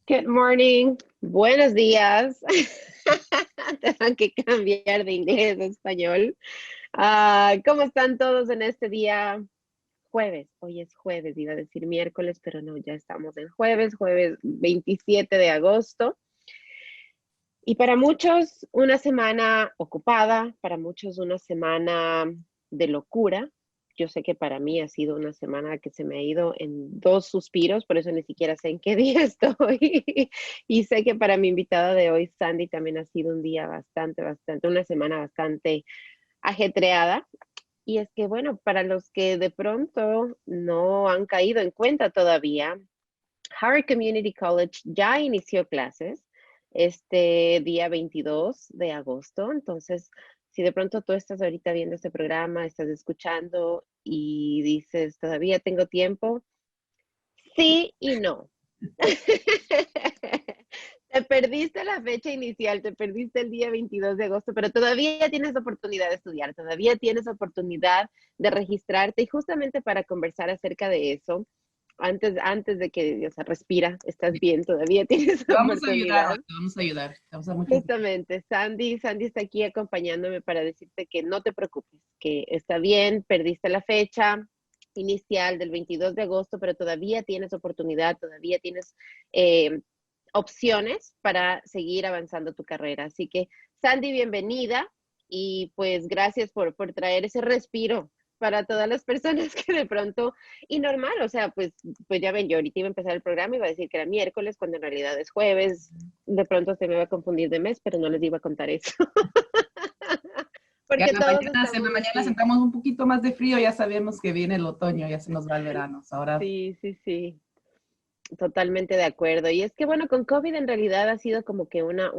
Good morning. Buenos días. Tengo que cambiar de inglés a español. ¿Cómo están todos en este día? Jueves. Hoy es jueves, iba a decir miércoles, pero no, ya estamos en jueves 27 de agosto. Y para muchos una semana ocupada, para muchos una semana de locura. Yo sé que para mí ha sido una semana que se me ha ido en dos suspiros, por eso ni siquiera sé en qué día estoy. Y sé que para mi invitada de hoy, Sandy, también ha sido un día una semana bastante ajetreada. Y es que, bueno, para los que de pronto no han caído en cuenta todavía, Howard Community College ya inició clases este día 22 de agosto. Entonces, si de pronto tú estás ahorita viendo este programa, estás escuchando y dices, todavía tengo tiempo, sí y no. Te perdiste la fecha inicial, te perdiste el día 22 de agosto, pero todavía tienes oportunidad de estudiar, todavía tienes oportunidad de registrarte y justamente para conversar acerca de eso, antes de que, o sea, respira, estás bien, todavía tienes Te vamos a ayudar hoy, oportunidad. te vamos a ayudar. Te vamos a dar muchas Justamente, Sandy está aquí acompañándome para decirte que no te preocupes, que está bien, perdiste la fecha inicial del 22 de agosto, pero todavía tienes oportunidad, todavía tienes eh, opciones para seguir avanzando tu carrera. Así que, Sandy, bienvenida y pues gracias por traer ese respiro para todas las personas que de pronto, y normal, o sea, pues ya ven, yo ahorita iba a empezar el programa, iba a decir que era miércoles, cuando en realidad es jueves, de pronto se me va a confundir de mes, pero no les iba a contar eso. Ya Porque todos en la estamos mañana así. sentamos un poquito más de frío, ya sabemos que viene el otoño, ya se nos va el verano. Ahora, Sí. Totalmente de acuerdo. Y es que, bueno, con COVID en realidad ha sido como que una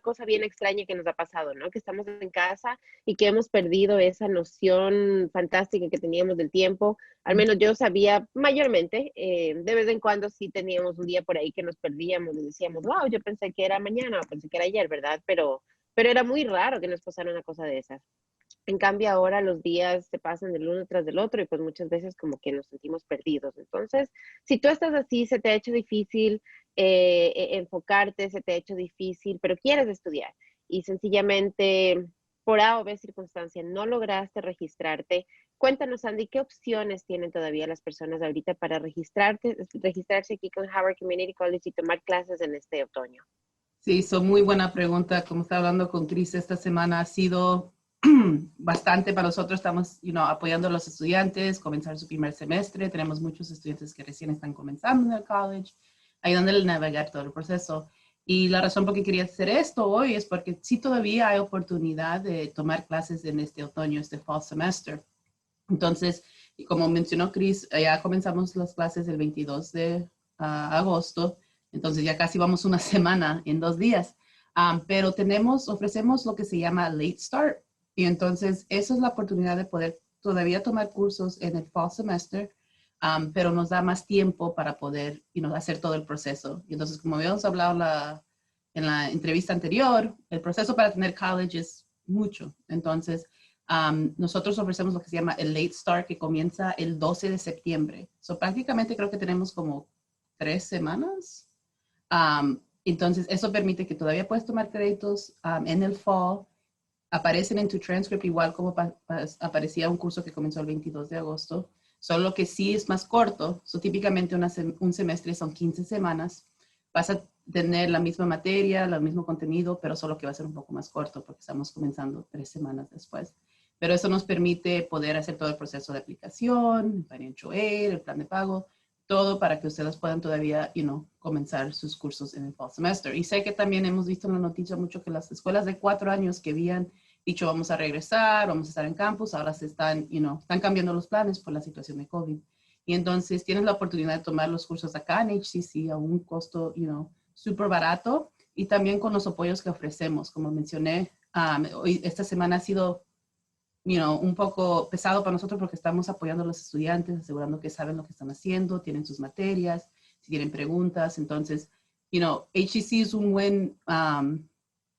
cosa bien extraña que nos ha pasado, ¿no? Que estamos en casa y que hemos perdido esa noción fantástica que teníamos del tiempo. Al menos yo sabía mayormente, de vez en cuando sí teníamos un día por ahí que nos perdíamos y decíamos, wow, yo pensé que era mañana, o pensé que era ayer, ¿verdad? Pero era muy raro que nos pasara una cosa de esas. En cambio, ahora los días se pasan del uno tras del otro y pues muchas veces como que nos sentimos perdidos. Entonces, si tú estás así, se te ha hecho difícil enfocarte, se te ha hecho difícil, pero quieres estudiar y sencillamente por A o B circunstancia no lograste registrarte, cuéntanos, Andy, ¿qué opciones tienen todavía las personas ahorita para registrarse aquí con Howard Community College y tomar clases en este otoño? sí, son muy buena pregunta. Como estaba hablando con Cris esta semana, ha sido bastante para nosotros. Estamos apoyando a los estudiantes, comenzar su primer semestre. Tenemos muchos estudiantes que recién están comenzando en el college, ayudándoles a navegar todo el proceso. Y la razón por qué quería hacer esto hoy es porque sí todavía hay oportunidad de tomar clases en este otoño, este fall semester. Entonces, y como mencionó Chris, ya comenzamos las clases el 22 de agosto, entonces ya casi vamos una semana en 2 días. Pero ofrecemos lo que se llama Late Start, y entonces esa es la oportunidad de poder todavía tomar cursos en el fall semester, pero nos da más tiempo para poder hacer todo el proceso. Y entonces, como habíamos hablado en la entrevista anterior, el proceso para tener college es mucho. Entonces, nosotros ofrecemos lo que se llama el Late Start, que comienza el 12 de septiembre. So, prácticamente creo que tenemos como 3 semanas. Entonces, eso permite que todavía puedes tomar créditos en el fall. Aparecen en tu transcript igual como aparecía un curso que comenzó el 22 de agosto, solo que sí es más corto. So, típicamente un semestre son 15 semanas. Vas a tener la misma materia, el mismo contenido, pero solo que va a ser un poco más corto porque estamos comenzando 3 semanas después. Pero eso nos permite poder hacer todo el proceso de aplicación, el financial aid, el plan de pago, todo para que ustedes puedan todavía, comenzar sus cursos en el fall semester. Y sé que también hemos visto en la noticia mucho que las escuelas de 4 años que habían dicho vamos a regresar, vamos a estar en campus, ahora se están, están cambiando los planes por la situación de COVID. Y entonces tienes la oportunidad de tomar los cursos acá en HCC a un costo, súper barato, y también con los apoyos que ofrecemos. Como mencioné, hoy, esta semana ha sido un poco pesado para nosotros porque estamos apoyando a los estudiantes, asegurando que saben lo que están haciendo, tienen sus materias, si tienen preguntas. Entonces, HCC es una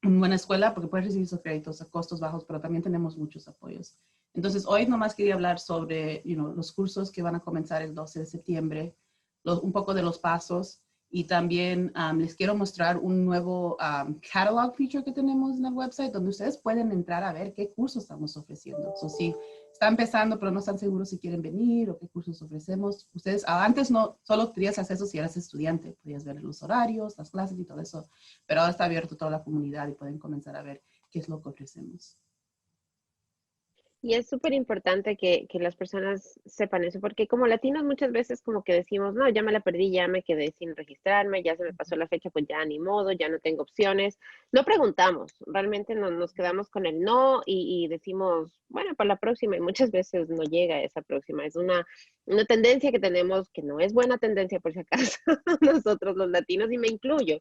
buena escuela porque puedes recibir esos créditos a costos bajos, pero también tenemos muchos apoyos. Entonces, hoy nomás quería hablar sobre los cursos que van a comenzar el 12 de septiembre, un poco de los pasos Y también les quiero mostrar un nuevo catalog feature que tenemos en el website, donde ustedes pueden entrar a ver qué cursos estamos ofreciendo. So, si están empezando, pero no están seguros si quieren venir o qué cursos ofrecemos, ustedes antes no solo tenías acceso si eras estudiante, podías ver los horarios, las clases y todo eso, pero ahora está abierto a toda la comunidad y pueden comenzar a ver qué es lo que ofrecemos. Y es súper importante que las personas sepan eso, porque como latinos muchas veces como que decimos, no, ya me la perdí, ya me quedé sin registrarme, ya se me pasó la fecha, pues ya ni modo, ya no tengo opciones. No preguntamos, realmente nos quedamos con el no y decimos, bueno, para la próxima, y muchas veces no llega esa próxima. Es una tendencia que tenemos que no es buena tendencia por si acaso nosotros los latinos, y me incluyo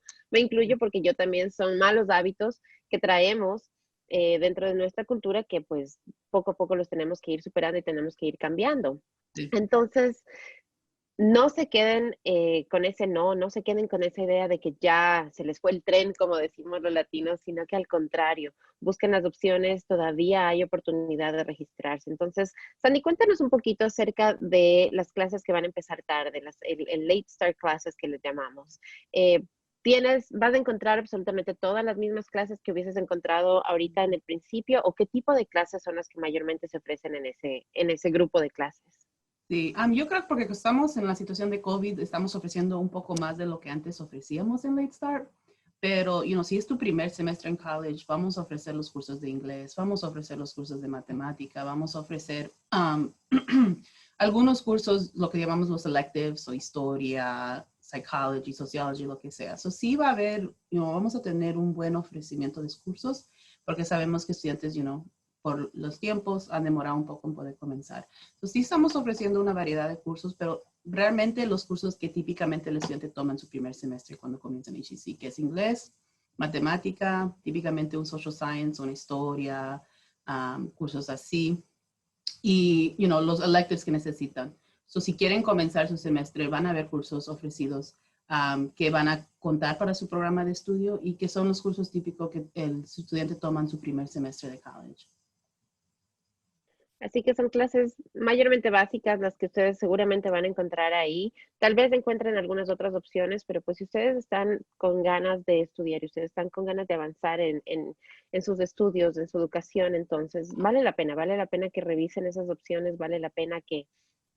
porque yo también son malos hábitos que traemos dentro de nuestra cultura que pues poco a poco los tenemos que ir superando y tenemos que ir cambiando. Sí. Entonces, no se queden con ese no se queden con esa idea de que ya se les fue el tren, como decimos los latinos, sino que al contrario, busquen las opciones, todavía hay oportunidad de registrarse. Entonces, Sandy, cuéntanos un poquito acerca de las clases que van a empezar tarde, el late start classes que les llamamos. ¿Vas a encontrar absolutamente todas las mismas clases que hubieses encontrado ahorita en el principio, o qué tipo de clases son las que mayormente se ofrecen en ese grupo de clases? Sí, yo creo que porque estamos en la situación de COVID, estamos ofreciendo un poco más de lo que antes ofrecíamos en Late Start, pero, si es tu primer semestre en college, vamos a ofrecer los cursos de inglés, vamos a ofrecer los cursos de matemática, vamos a ofrecer algunos cursos, lo que llamamos los electives, o historia, psychology, sociology, lo que sea. So, sí va a haber, vamos a tener un buen ofrecimiento de cursos, porque sabemos que estudiantes, por los tiempos han demorado un poco en poder comenzar. Entonces, sí estamos ofreciendo una variedad de cursos, pero realmente los cursos que típicamente el estudiante toma en su primer semestre cuando comienza en HEC, que es inglés, matemática, típicamente un social science, una historia, cursos así, y los electives que necesitan. So, si quieren comenzar su semestre, van a haber cursos ofrecidos que van a contar para su programa de estudio y que son los cursos típicos que el estudiante toma en su primer semestre de college. Así que son clases mayormente básicas las que ustedes seguramente van a encontrar ahí. Tal vez encuentren algunas otras opciones, pero pues si ustedes están con ganas de estudiar y ustedes están con ganas de avanzar en sus estudios, en su educación, entonces vale la pena que revisen esas opciones, vale la pena que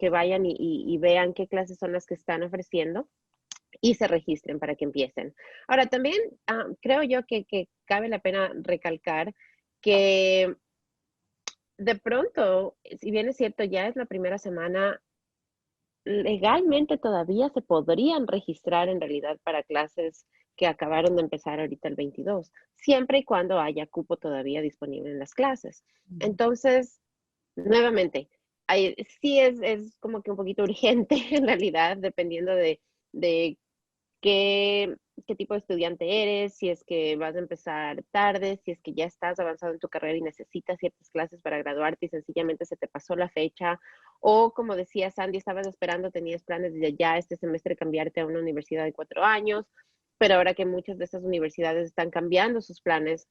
vayan y vean qué clases son las que están ofreciendo y se registren para que empiecen. Ahora, también creo yo que cabe la pena recalcar que de pronto, si bien es cierto, ya es la primera semana, legalmente todavía se podrían registrar en realidad para clases que acabaron de empezar ahorita el 22, siempre y cuando haya cupo todavía disponible en las clases. Entonces, nuevamente, sí es como que un poquito urgente en realidad, dependiendo de qué, qué tipo de estudiante eres, si es que vas a empezar tarde, si es que ya estás avanzado en tu carrera y necesitas ciertas clases para graduarte y sencillamente se te pasó la fecha, o como decía Sandy, estabas esperando, tenías planes de ya este semestre cambiarte a una universidad de 4 años, pero ahora que muchas de estas universidades están cambiando sus planes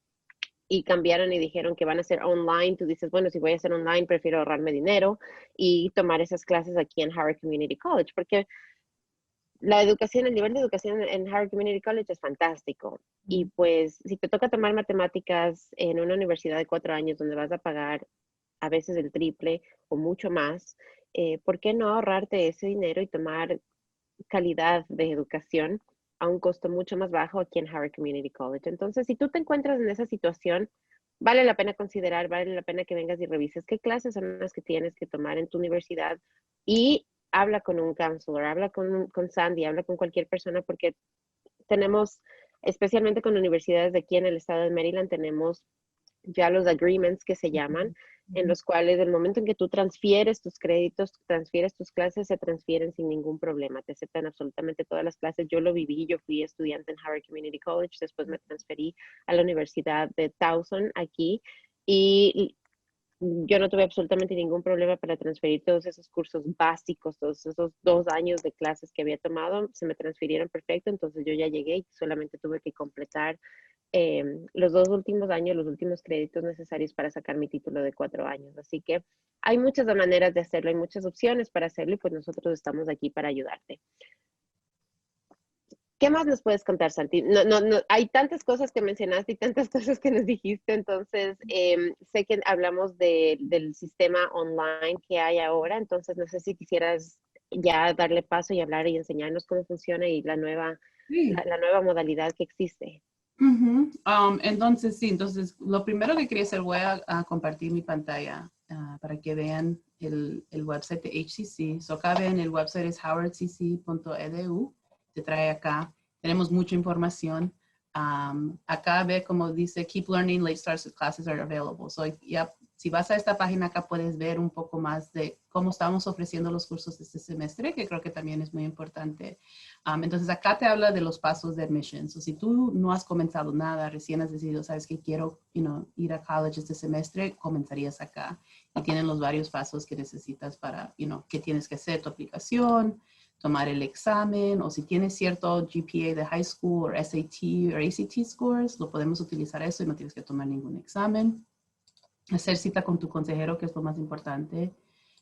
y cambiaron y dijeron que van a ser online, tú dices, bueno, si voy a hacer online, prefiero ahorrarme dinero y tomar esas clases aquí en Howard Community College, porque la educación, el nivel de educación en Howard Community College es fantástico. Y pues si te toca tomar matemáticas en una universidad de 4 años donde vas a pagar a veces el triple o mucho más, ¿por qué no ahorrarte ese dinero y tomar calidad de educación a un costo mucho más bajo aquí en Howard Community College? Entonces, si tú te encuentras en esa situación, vale la pena considerar, vale la pena que vengas y revises qué clases son las que tienes que tomar en tu universidad y habla con un counselor, habla con Sandy, habla con cualquier persona, porque tenemos, especialmente con universidades de aquí en el estado de Maryland, tenemos ya los agreements que se llaman, en los cuales el momento en que tú transfieres tus créditos, transfieres tus clases, se transfieren sin ningún problema. Te aceptan absolutamente todas las clases. Yo lo viví, yo fui estudiante en Howard Community College, después me transferí a la Universidad de Towson aquí y yo no tuve absolutamente ningún problema para transferir todos esos cursos básicos, todos esos 2 años de clases que había tomado, se me transfirieron perfecto, entonces yo ya llegué y solamente tuve que completar los 2 últimos años, los últimos créditos necesarios para sacar mi título de 4 años. Así que hay muchas maneras de hacerlo, hay muchas opciones para hacerlo y pues nosotros estamos aquí para ayudarte. ¿Qué más nos puedes contar, Santi? No, hay tantas cosas que mencionaste y tantas cosas que nos dijiste, entonces sé que hablamos del sistema online que hay ahora, entonces no sé si quisieras ya darle paso y hablar y enseñarnos cómo funciona y la nueva, Sí. la nueva modalidad que existe. Ujú. Entonces, sí, entonces lo primero que quería hacer, voy a compartir mi pantalla para que vean el website de HCC. So acá ven, el website es howardcc.edu, te trae acá. Tenemos mucha información. Acá ve como dice, keep learning, late starts classes are available. So ya, si vas a esta página acá puedes ver un poco más de cómo estamos ofreciendo los cursos de este semestre, que creo que también es muy importante. Entonces acá te habla de los pasos de admission. So, si tú no has comenzado nada, recién has decidido, sabes que quiero ir a college este semestre, comenzarías acá. Y tienen los varios pasos que necesitas para, qué tienes que hacer, tu aplicación, tomar el examen, o si tienes cierto GPA de high school, o SAT o ACT scores, lo podemos utilizar eso y no tienes que tomar ningún examen. Hacer cita con tu consejero, que es lo más importante,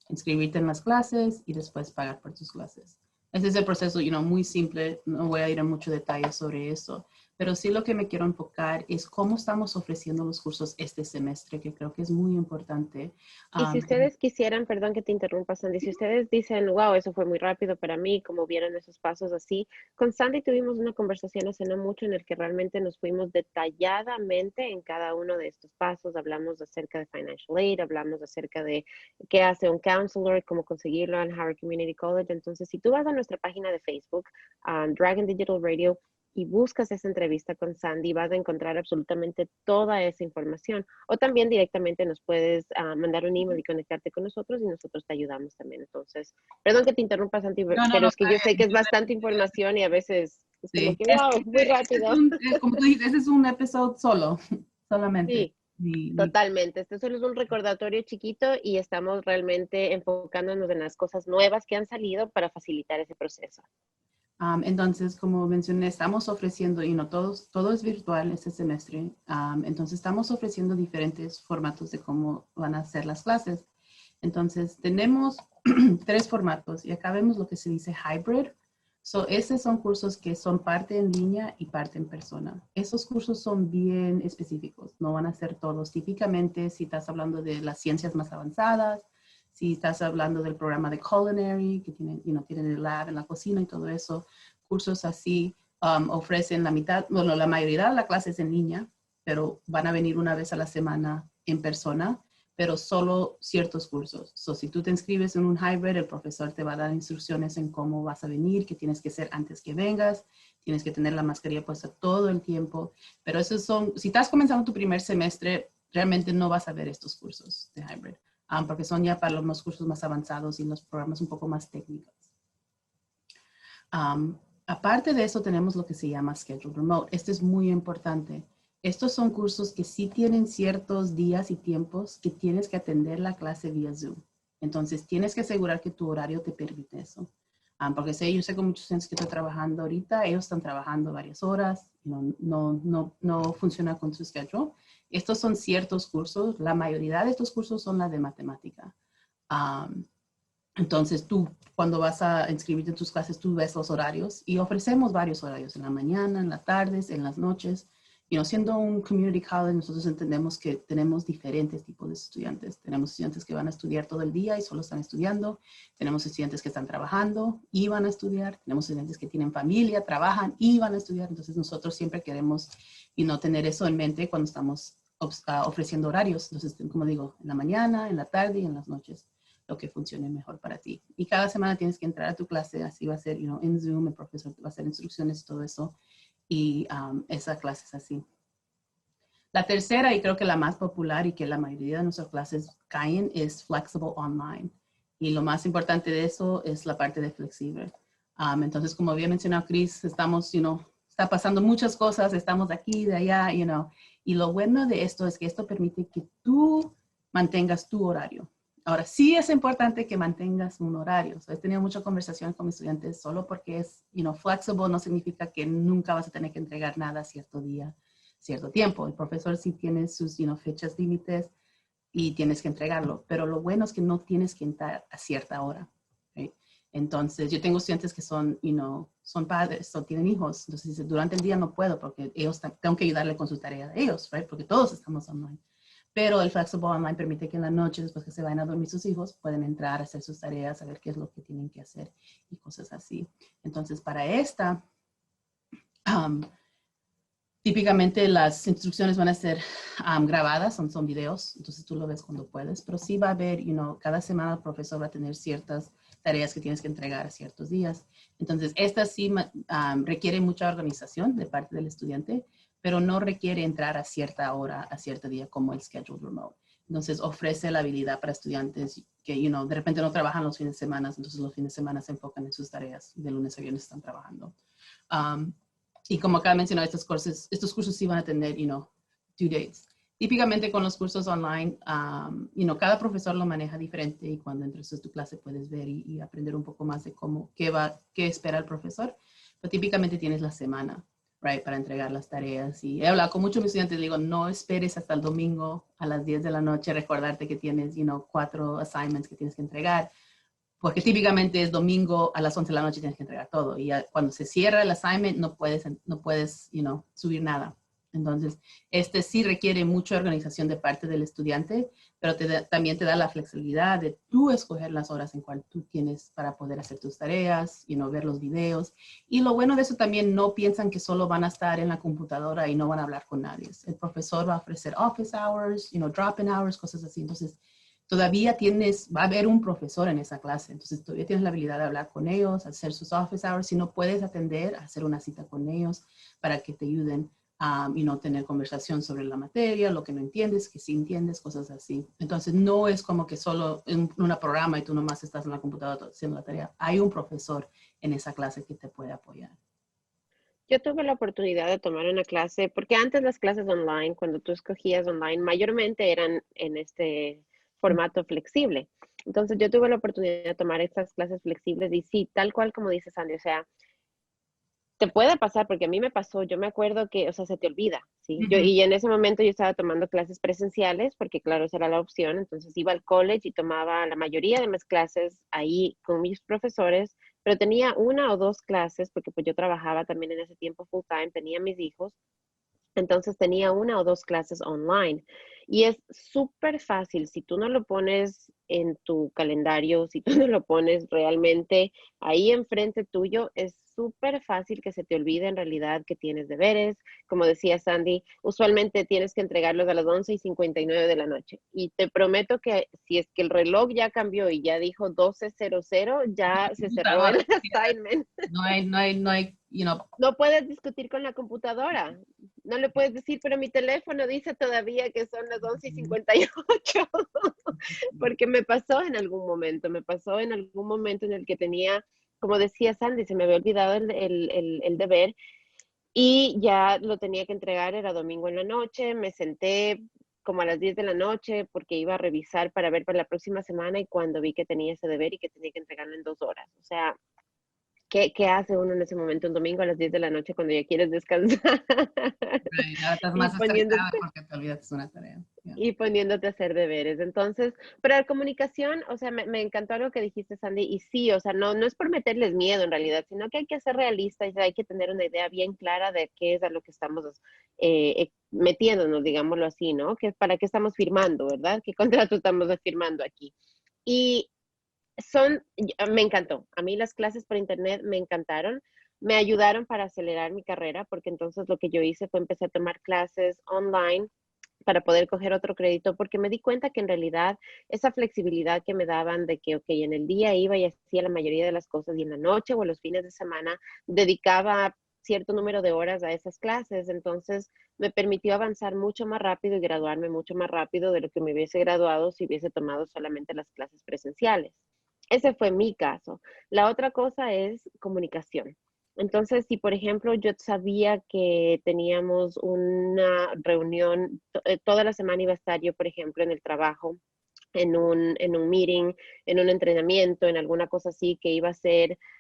inscribirte en las clases y después pagar por tus clases. Ese es el proceso, muy simple, no voy a ir en mucho detalle sobre eso, pero sí lo que me quiero enfocar es cómo estamos ofreciendo los cursos este semestre, que creo que es muy importante. Y si ustedes quisieran, perdón que te interrumpa, Sandy, si ustedes dicen, wow, eso fue muy rápido para mí, como vieron esos pasos así, con Sandy tuvimos una conversación hace no mucho en el que realmente nos fuimos detalladamente en cada uno de estos pasos, hablamos acerca de financial aid, hablamos acerca de qué hace un counselor, cómo conseguirlo en Howard Community College. Entonces, si tú vas a nuestra página de Facebook, Dragon Digital Radio, y buscas esa entrevista con Sandy, vas a encontrar absolutamente toda esa información. O también directamente nos puedes mandar un email y conectarte con nosotros y nosotros te ayudamos también. Entonces, perdón que te interrumpa, Santi, No, no, pero no, es que está yo sé que bien. es bastante información y a veces es como Sí. que, wow, muy rápido. Como tú dices, ese es un episodio solo, solamente. Sí, totalmente. Este solo es un recordatorio chiquito y estamos realmente enfocándonos en las cosas nuevas que han salido para facilitar ese proceso. Entonces, como mencioné, estamos ofreciendo, todo es virtual este semestre. Entonces, estamos ofreciendo diferentes formatos de cómo van a ser las clases. Entonces, tenemos tres formatos y acá vemos lo que se dice hybrid. Esos son cursos que son parte en línea y parte en persona. Esos cursos son bien específicos, no van a ser todos. Típicamente, si estás hablando de las ciencias más avanzadas, si estás hablando del programa de culinary, que tienen el lab en la cocina y todo eso, cursos así ofrecen la mayoría de la clase es en línea, pero van a venir una vez a la semana en persona, pero solo ciertos cursos. Si tú te inscribes en un hybrid, el profesor te va a dar instrucciones en cómo vas a venir, qué tienes que hacer antes que vengas, tienes que tener la mascarilla puesta todo el tiempo, pero si estás comenzando tu primer semestre, realmente no vas a ver estos cursos de hybrid. Porque son ya para los cursos más avanzados y los programas un poco más técnicos. Aparte de eso, tenemos lo que se llama Scheduled Remote. Este es muy importante. Estos son cursos que sí tienen ciertos días y tiempos que tienes que atender la clase vía Zoom. Entonces, tienes que asegurar que tu horario te permite eso. Porque yo sé que muchos estudiantes que están trabajando ahorita, ellos están trabajando varias horas, no funciona con su schedule. Estos son ciertos cursos, la mayoría de estos cursos son la de matemática. Entonces tú, cuando vas a inscribirte en tus clases, tú ves los horarios y ofrecemos varios horarios, en la mañana, en las tardes, en las noches. Siendo un community college, nosotros entendemos que tenemos diferentes tipos de estudiantes. Tenemos estudiantes que van a estudiar todo el día y solo están estudiando. Tenemos estudiantes que están trabajando y van a estudiar. Tenemos estudiantes que tienen familia, trabajan y van a estudiar. Entonces nosotros siempre queremos tener eso en mente cuando estamos ofreciendo horarios. Entonces, como digo, en la mañana, en la tarde y en las noches, lo que funcione mejor para ti. Y cada semana tienes que entrar a tu clase, así va a ser, en Zoom, el profesor te va a hacer instrucciones y todo eso. Y esa clase es así. La tercera, y creo que la más popular y que la mayoría de nuestras clases caen, es Flexible Online. Y lo más importante de eso es la parte de flexible. Entonces, como había mencionado Chris, estamos, está pasando muchas cosas, estamos de aquí, de allá, y lo bueno de esto es que esto permite que tú mantengas tu horario. Ahora, sí es importante que mantengas un horario. He tenido mucha conversación con mis estudiantes, solo porque es, flexible no significa que nunca vas a tener que entregar nada cierto día, cierto tiempo. El profesor sí tiene sus, fechas límites y tienes que entregarlo. Pero lo bueno es que no tienes que entrar a cierta hora. ¿Okay? Entonces, yo tengo estudiantes que son, son padres o tienen hijos. Entonces, dice, durante el día no puedo porque tengo que ayudarle con su tarea de ellos, right? Porque todos estamos online. Pero el Flexible Online permite que en la noche, después que se vayan a dormir sus hijos, pueden entrar a hacer sus tareas, saber qué es lo que tienen que hacer y cosas así. Entonces, para esta, típicamente las instrucciones van a ser grabadas, son videos, entonces tú lo ves cuando puedes, pero sí va a haber, cada semana el profesor va a tener ciertas tareas que tienes que entregar a ciertos días. Entonces, esta sí requiere mucha organización de parte del estudiante, pero no requiere entrar a cierta hora, a cierto día, como el Scheduled Remote. Entonces, ofrece la habilidad para estudiantes que, de repente no trabajan los fines de semana, entonces los fines de semana se enfocan en sus tareas, de lunes a viernes están trabajando. Y como acá mencioné, estos cursos sí van a tener, due dates. Típicamente con los cursos online, cada profesor lo maneja diferente y cuando entres a tu clase puedes ver y aprender un poco más de qué espera el profesor. Pero típicamente tienes la semana, right, para entregar las tareas. Y he hablado con muchos estudiantes, digo, no esperes hasta el domingo a las 10 de la noche recordarte que tienes, 4 assignments que tienes que entregar. Porque típicamente es domingo a las 11 de la noche tienes que entregar todo. Y cuando se cierra el assignment no puedes subir nada. Entonces, este sí requiere mucha organización de parte del estudiante, pero también te da la flexibilidad de tú escoger las horas en cual tú tienes para poder hacer tus tareas, ver los videos. Y lo bueno de eso también, no piensan que solo van a estar en la computadora y no van a hablar con nadie. El profesor va a ofrecer office hours, drop-in hours, cosas así. Entonces, todavía va a haber un profesor en esa clase, entonces todavía tienes la habilidad de hablar con ellos, hacer sus office hours, si no puedes atender, hacer una cita con ellos para que te ayuden y no tener conversación sobre la materia, lo que no entiendes, que sí entiendes, cosas así. Entonces no es como que solo en una programa y tú nomás estás en la computadora haciendo la tarea. Hay un profesor en esa clase que te puede apoyar. Yo tuve la oportunidad de tomar una clase, porque antes las clases online, cuando tú escogías online, mayormente eran en este formato flexible. Entonces yo tuve la oportunidad de tomar estas clases flexibles y sí, tal cual como dices, Sandy, o sea, te puede pasar, porque a mí me pasó, yo me acuerdo que, o sea, se te olvida, ¿sí? Y en ese momento yo estaba tomando clases presenciales, porque claro, esa era la opción, entonces iba al college y tomaba la mayoría de mis clases ahí con mis profesores, pero tenía una o dos clases, porque pues yo trabajaba también en ese tiempo full time, tenía mis hijos, entonces tenía una o dos clases online. Y es súper fácil, si tú no lo pones en tu calendario, si tú no lo pones realmente ahí enfrente tuyo, es súper fácil que se te olvide en realidad que tienes deberes. Como decía Sandy, usualmente tienes que entregarlos a las 11:59 de la noche. Y te prometo que si es que el reloj ya cambió y ya dijo 12:00, ya se cerró el assignment. No puedes discutir con la computadora. No le puedes decir, pero mi teléfono dice todavía que son las 11:58. Porque me pasó en algún momento en el que tenía, como decía Sandy, se me había olvidado el deber y ya lo tenía que entregar, era domingo en la noche, me senté como a las 10 de la noche porque iba a revisar para ver para la próxima semana y cuando vi que tenía ese deber y que tenía que entregarlo en 2 horas. O sea, ¿qué hace uno en ese momento un domingo a las 10 de la noche cuando ya quieres descansar? Right. Ahora estás y más estresada poniéndote, porque te olvidaste una tarea. Yeah. y poniéndote a hacer deberes. Entonces, pero la comunicación, o sea, me encantó algo que dijiste, Sandy, y sí, o sea, no es por meterles miedo en realidad, sino que hay que ser realistas y hay que tener una idea bien clara de qué es a lo que estamos metiéndonos, digámoslo así, ¿no? Que para qué estamos firmando, ¿verdad? ¿Qué contrato estamos firmando aquí? Y me encantó. A mí las clases por internet me encantaron. Me ayudaron para acelerar mi carrera, porque entonces lo que yo hice fue empecé a tomar clases online para poder coger otro crédito, porque me di cuenta que en realidad esa flexibilidad que me daban de que, ok, en el día iba y hacía la mayoría de las cosas y en la noche o en los fines de semana dedicaba cierto número de horas a esas clases, entonces me permitió avanzar mucho más rápido y graduarme mucho más rápido de lo que me hubiese graduado si hubiese tomado solamente las clases presenciales. Ese fue mi caso. La otra cosa es comunicación. Entonces, si por ejemplo yo sabía que teníamos una reunión, toda la semana iba a estar yo, por ejemplo, en el trabajo, en un meeting, en un entrenamiento, en alguna cosa así que iba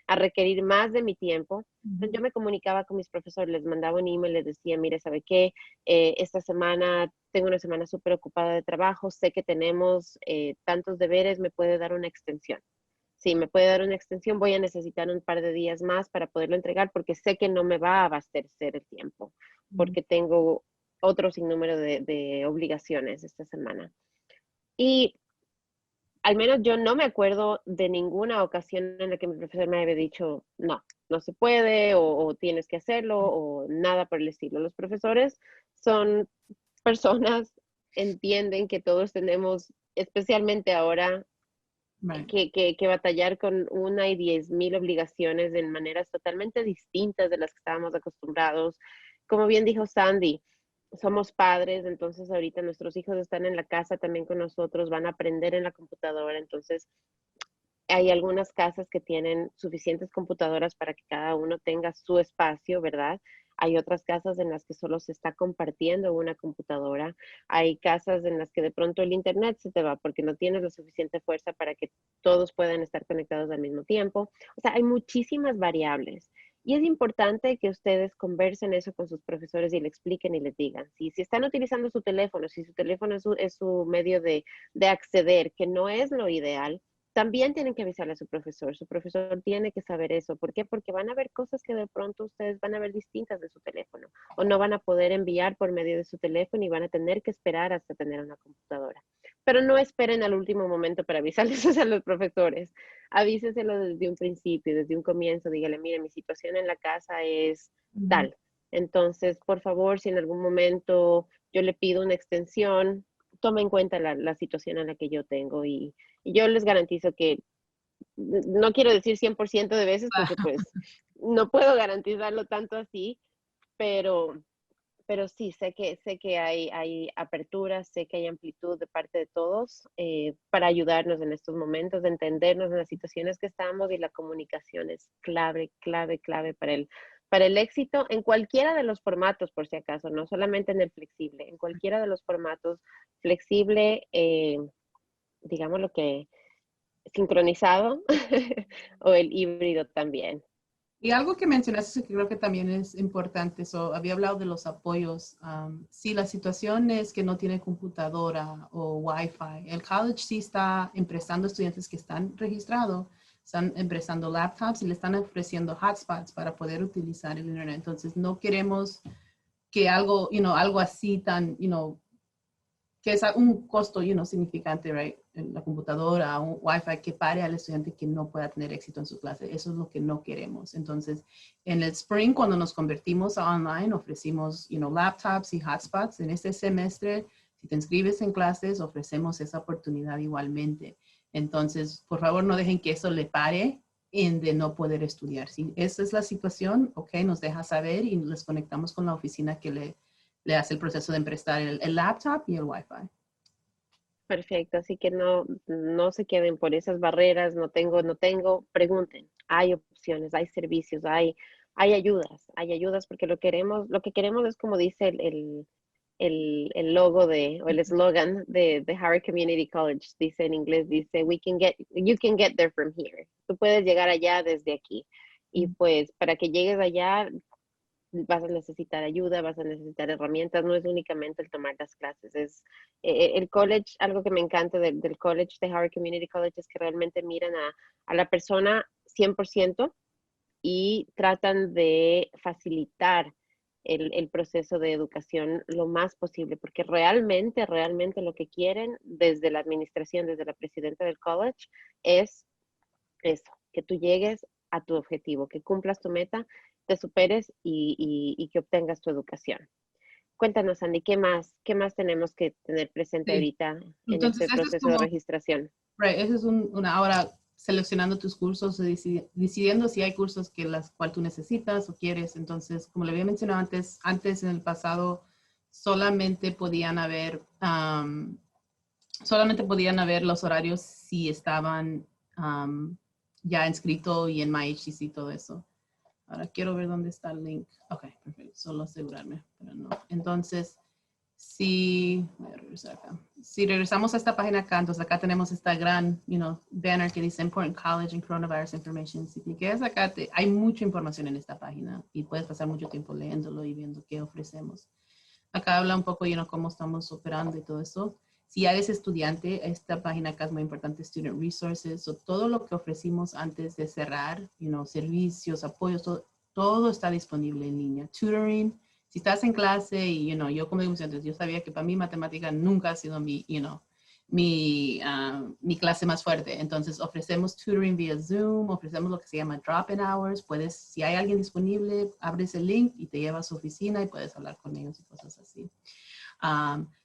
a requerir más de mi tiempo, pues yo me comunicaba con mis profesores, les mandaba un email, les decía, mire, ¿sabe qué? Esta semana tengo una semana súper ocupada de trabajo, sé que tenemos tantos deberes, ¿me puede dar una extensión? si me puede dar una extensión, voy a necesitar un par de días más para poderlo entregar porque sé que no me va a abastecer el tiempo, porque tengo otro sinnúmero de obligaciones esta semana. Y al menos yo no me acuerdo de ninguna ocasión en la que mi profesor me haya dicho, no, no se puede, o tienes que hacerlo, o nada por el estilo. Los profesores son personas, entienden que todos tenemos, especialmente ahora, Right. que batallar con 1 y 10,000 obligaciones en maneras totalmente distintas de las que estábamos acostumbrados. Como bien dijo Sandy, somos padres, entonces ahorita nuestros hijos están en la casa también con nosotros, van a aprender en la computadora, entonces hay algunas casas que tienen suficientes computadoras para que cada uno tenga su espacio, ¿verdad? Hay otras casas en las que solo se está compartiendo una computadora. Hay casas en las que de pronto el internet se te va porque no tienes la suficiente fuerza para que todos puedan estar conectados al mismo tiempo. O sea, hay muchísimas variables. Y es importante que ustedes conversen eso con sus profesores y le expliquen y les digan. Si están utilizando su teléfono, si su teléfono es su medio de acceder, que no es lo ideal, también tienen que avisarle a su profesor. Su profesor tiene que saber eso. ¿Por qué? Porque van a ver cosas que de pronto ustedes van a ver distintas de su teléfono o no van a poder enviar por medio de su teléfono y van a tener que esperar hasta tener una computadora. Pero no esperen al último momento para avisarles a los profesores. Avíseselo desde un principio, desde un comienzo. Dígale, mire, mi situación en la casa es Ujú. tal. Entonces, por favor, si en algún momento yo le pido una extensión, tome en cuenta la situación en la que yo tengo y yo les garantizo que, no quiero decir 100% de veces porque pues no puedo garantizarlo tanto así, pero, pero sí, sé que hay apertura, sé que hay amplitud de parte de todos para ayudarnos en estos momentos, de entendernos en las situaciones que estamos y la comunicación es clave, clave, clave para el éxito en cualquiera de los formatos, por si acaso, no solamente en el flexible, en cualquiera de los formatos flexible, digamos lo que sincronizado o el híbrido también. Y algo que mencionaste que creo que también es importante, había hablado de los apoyos. Si la situación es que no tiene computadora o Wi-Fi, el college sí está emprestando estudiantes que están registrados, están emprestando laptops y le están ofreciendo hotspots para poder utilizar el internet. Entonces, no queremos que algo, algo así tan, que es un costo, significante, right? En la computadora, un Wi-Fi que pare al estudiante que no pueda tener éxito en su clase. Eso es lo que no queremos. Entonces, en el spring, cuando nos convertimos a online, ofrecimos, laptops y hotspots. En este semestre, si te inscribes en clases, ofrecemos esa oportunidad igualmente. Entonces, por favor, no dejen que eso le pare en de no poder estudiar. Si esa es la situación, ok, nos deja saber y les conectamos con la oficina que le hace el proceso de prestar el laptop y el Wi-Fi. Perfecto, así que no se queden por esas barreras, no tengo, pregunten. Hay opciones, hay servicios, hay ayudas porque lo que queremos es como dice el logo o el eslogan de Howard Community College, dice en inglés, dice, you can get there from here. Tú puedes llegar allá desde aquí. Y pues para que llegues allá, vas a necesitar ayuda, vas a necesitar herramientas, no es únicamente el tomar las clases, es el college, algo que me encanta del college, de Howard Community College, es que realmente miran a la persona 100% y tratan de facilitar el proceso de educación lo más posible, porque realmente lo que quieren desde la administración, desde la presidenta del college, es eso, que tú llegues a tu objetivo, que cumplas tu meta, te superes y que obtengas tu educación. Cuéntanos, Andy, qué más tenemos que tener presente Sí. ahorita en Entonces, este eso es proceso de como, registración? right, eso es una hora seleccionando tus cursos, decidiendo si hay cursos que las cual tú necesitas o quieres. Entonces, como le había mencionado antes en el pasado, solamente podían haber, solamente podían haber los horarios si estaban ya inscrito y en MyHTC y todo eso. Ahora quiero ver dónde está el link. Ok, perfecto. Solo asegurarme, pero no. Entonces, voy a regresar acá. Si regresamos a esta página acá, entonces acá tenemos esta gran, banner que dice Important College and Coronavirus Information. Si cliqueas acá, hay mucha información en esta página y puedes pasar mucho tiempo leyéndolo y viendo qué ofrecemos. Acá habla un poco, cómo estamos operando y todo eso. Si ya eres estudiante, esta página acá es muy importante, Student Resources, o todo lo que ofrecimos antes de cerrar, servicios, apoyos, todo está disponible en línea. Tutoring, si estás en clase y, yo como digo antes, yo sabía que para mí matemática nunca ha sido mi clase más fuerte. Entonces ofrecemos tutoring vía Zoom, ofrecemos lo que se llama drop-in hours. Si hay alguien disponible, abres el link y te lleva a su oficina y puedes hablar con ellos y cosas así.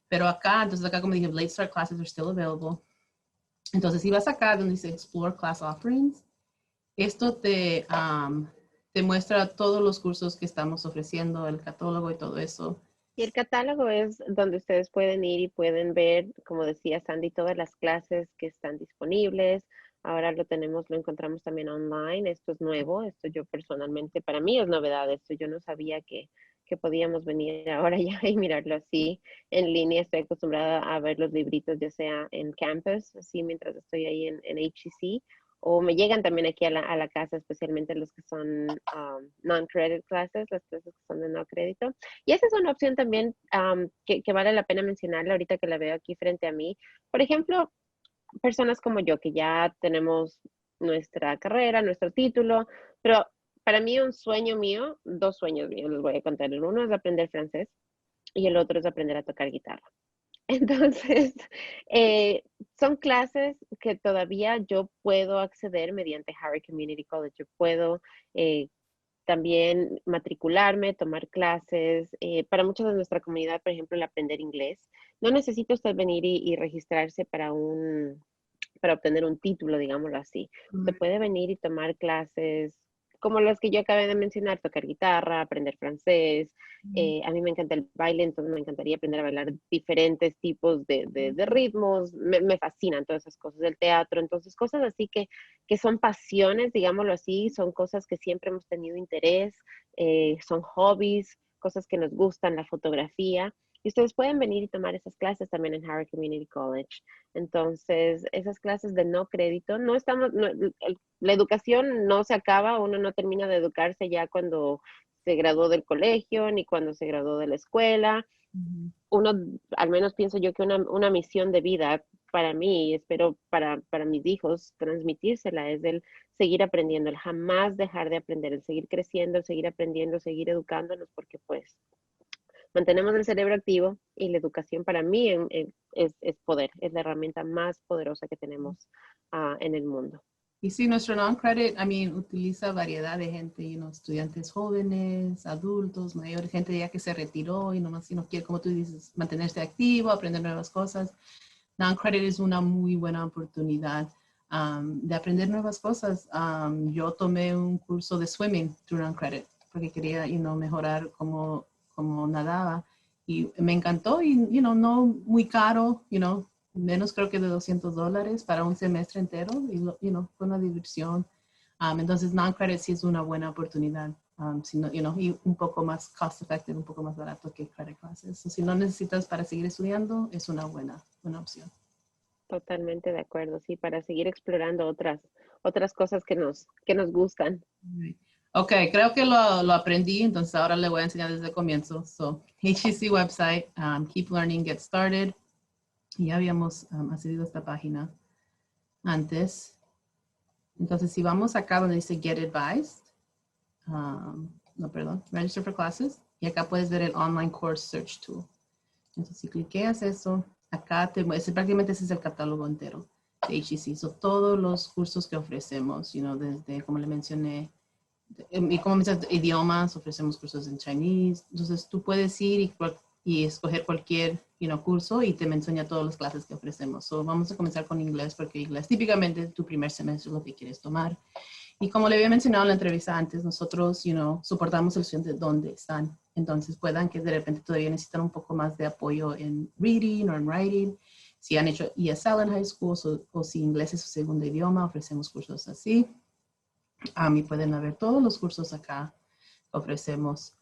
Pero acá, como dije, late start classes are still available. Entonces, si vas acá donde dice Explore Class Offerings, esto te muestra todos los cursos que estamos ofreciendo, el catálogo y todo eso. Y el catálogo es donde ustedes pueden ir y pueden ver, como decía Sandy, todas las clases que están disponibles. Ahora lo encontramos también online. Esto es nuevo. Esto yo personalmente, para mí es novedad. Esto yo no sabía que podíamos venir ahora ya y mirarlo así en línea. Estoy acostumbrada a ver los libritos, ya sea en campus, así mientras estoy ahí en HEC, o me llegan también aquí a la casa, especialmente los que son non-credit classes, las clases que son de no crédito. Y esa es una opción también que vale la pena mencionarla ahorita que la veo aquí frente a mí. Por ejemplo, personas como yo que ya tenemos nuestra carrera, nuestro título, pero para mí un sueño mío, dos sueños míos, les voy a contar. El uno es aprender francés y el otro es aprender a tocar guitarra. Entonces, son clases que todavía yo puedo acceder mediante Howard Community College. Yo puedo también matricularme, tomar clases. Para muchos de nuestra comunidad, por ejemplo, el aprender inglés. No necesita usted venir y registrarse para obtener un título, digámoslo así. Usted puede venir y tomar clases como las que yo acabé de mencionar, tocar guitarra, aprender francés. A mí me encanta el baile, entonces me encantaría aprender a bailar diferentes tipos de ritmos. Me fascinan todas esas cosas del teatro. Entonces, cosas así que son pasiones, digámoslo así, son cosas que siempre hemos tenido interés, son hobbies, cosas que nos gustan, la fotografía. Y ustedes pueden venir y tomar esas clases también en Howard Community College. Entonces, esas clases de no crédito, la educación no se acaba, uno no termina de educarse ya cuando se graduó del colegio, ni cuando se graduó de la escuela. Uno, al menos pienso yo que una misión de vida para mí, y espero para mis hijos, transmitírsela, es el seguir aprendiendo, el jamás dejar de aprender, el seguir creciendo, el seguir aprendiendo, seguir educándonos, porque pues mantenemos el cerebro activo y la educación para mí es poder, es la herramienta más poderosa que tenemos en el mundo. Y sí, nuestro non-credit, utiliza variedad de gente, estudiantes jóvenes, adultos, mayores, gente ya que se retiró y nomás si no quiere, como tú dices, mantenerse activo, aprender nuevas cosas. Non-credit es una muy buena oportunidad de aprender nuevas cosas. Yo tomé un curso de swimming through non-credit porque quería mejorar cómo nadaba y me encantó y, no muy caro, menos creo que de $200 para un semestre entero y, fue una diversión. Entonces, non-credit sí es una buena oportunidad. Y un poco más cost effective, un poco más barato que credit classes. Si no necesitas para seguir estudiando, es una buena opción. Totalmente de acuerdo, sí, para seguir explorando otras cosas que nos gustan. Ok, creo que lo aprendí, entonces ahora le voy a enseñar desde el comienzo. So, HEC website, Keep Learning, Get Started. Ya habíamos accedido a esta página antes. Entonces, si vamos acá donde dice Get Advised, Register for Classes, y acá puedes ver el Online Course Search Tool. Entonces, si cliqueas eso, acá prácticamente ese es el catálogo entero de HEC. So, todos los cursos que ofrecemos, desde, como le mencioné, y como mencioné, idiomas, ofrecemos cursos en Chinese. Entonces, tú puedes ir y escoger cualquier curso y te enseña todas las clases que ofrecemos. So, vamos a comenzar con inglés porque inglés típicamente tu primer semestre es lo que quieres tomar. Y como le había mencionado en la entrevista antes, nosotros, soportamos a los estudiantes donde están. Entonces puedan que de repente todavía necesitan un poco más de apoyo en reading o en writing. Si han hecho ESL en high school o si inglés es su segundo idioma, ofrecemos cursos así. Y pueden ver todos los cursos acá que ofrecemos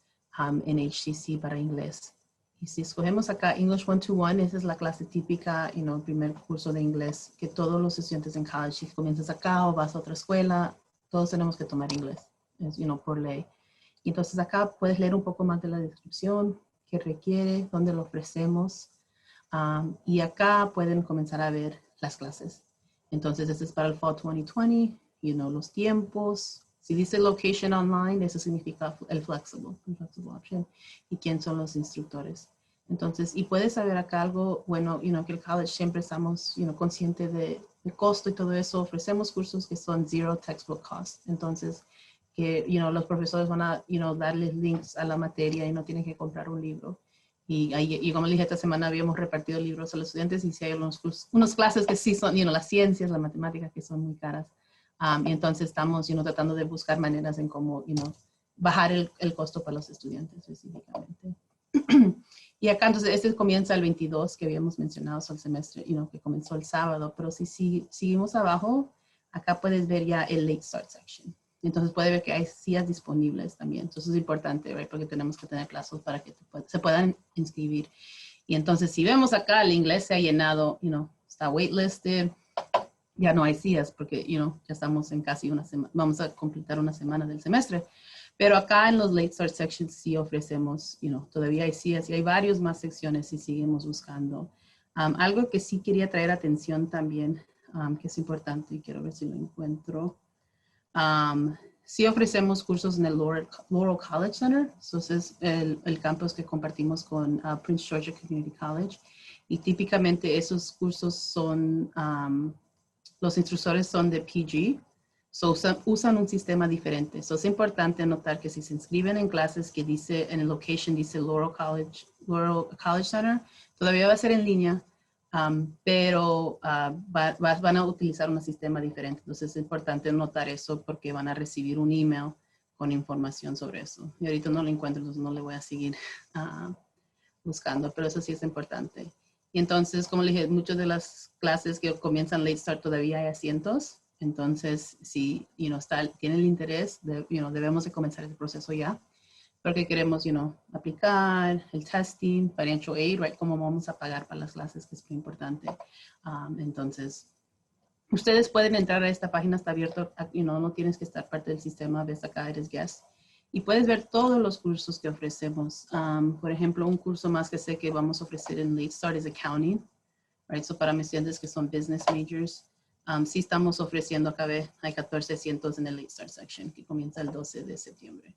en HCC para inglés. Y si escogemos acá English 1-to-1, esa es la clase típica, el primer curso de inglés que todos los estudiantes en college, si comienzas acá o vas a otra escuela, todos tenemos que tomar inglés, por ley. Y entonces acá puedes leer un poco más de la descripción, qué requiere, dónde lo ofrecemos. Y acá pueden comenzar a ver las clases. Entonces, este es para el Fall 2020, los tiempos. Si dice location online, eso significa el flexible option. Y quién son los instructores. Entonces, y puedes saber acá algo, bueno, que el college siempre estamos, conscientes de costo y todo eso. Ofrecemos cursos que son zero textbook cost. Entonces, que, los profesores van a, darles links a la materia y no tienen que comprar un libro. Y como le dije, esta semana habíamos repartido libros a los estudiantes y si hay unas clases que sí son, las ciencias, las matemáticas que son muy caras. Y entonces estamos, tratando de buscar maneras en cómo, bajar el costo para los estudiantes específicamente. Y acá entonces este comienza el 22 que habíamos mencionado, el semestre, que comenzó el sábado, pero si seguimos abajo, acá puedes ver ya el late start section. Entonces puede ver que hay sillas disponibles también. Entonces es importante, ¿right? Porque tenemos que tener plazos para que se puedan inscribir. Y entonces si vemos acá, el inglés se ha llenado, está waitlisted, ya no hay sillas porque, ya estamos en casi una semana, vamos a completar una semana del semestre. Pero acá en los late start sections sí ofrecemos, todavía hay sillas y hay varias más secciones si seguimos buscando. Algo que sí quería traer atención también, que es importante y quiero ver si lo encuentro. Sí ofrecemos cursos en el Laurel College Center. Entonces, el campus que compartimos con Prince George Community College. Y típicamente esos cursos son, los instructores son de PG. So, usan un sistema diferente. So, es importante notar que si se inscriben en clases que dice, en el location dice Laurel College Center, todavía va a ser en línea, pero van a utilizar un sistema diferente. Entonces es importante notar eso porque van a recibir un email con información sobre eso. Y ahorita no lo encuentro, entonces no le voy a seguir buscando, pero eso sí es importante. Y entonces, como le dije, muchas de las clases que comienzan late start todavía hay asientos. Entonces, si tiene el interés, debemos de comenzar el proceso ya. Porque queremos, aplicar el testing, financial aid, right? Cómo vamos a pagar para las clases, que es muy importante. Entonces, ustedes pueden entrar a esta página, está abierto, no tienes que estar parte del sistema, ves acá, eres guest. Y puedes ver todos los cursos que ofrecemos. Por ejemplo, un curso más que sé que vamos a ofrecer en Late Start es Accounting, right? So para mis estudiantes que son business majors, sí estamos ofreciendo acá, hay 14 asientos en el Late Start section, que comienza el 12 de septiembre.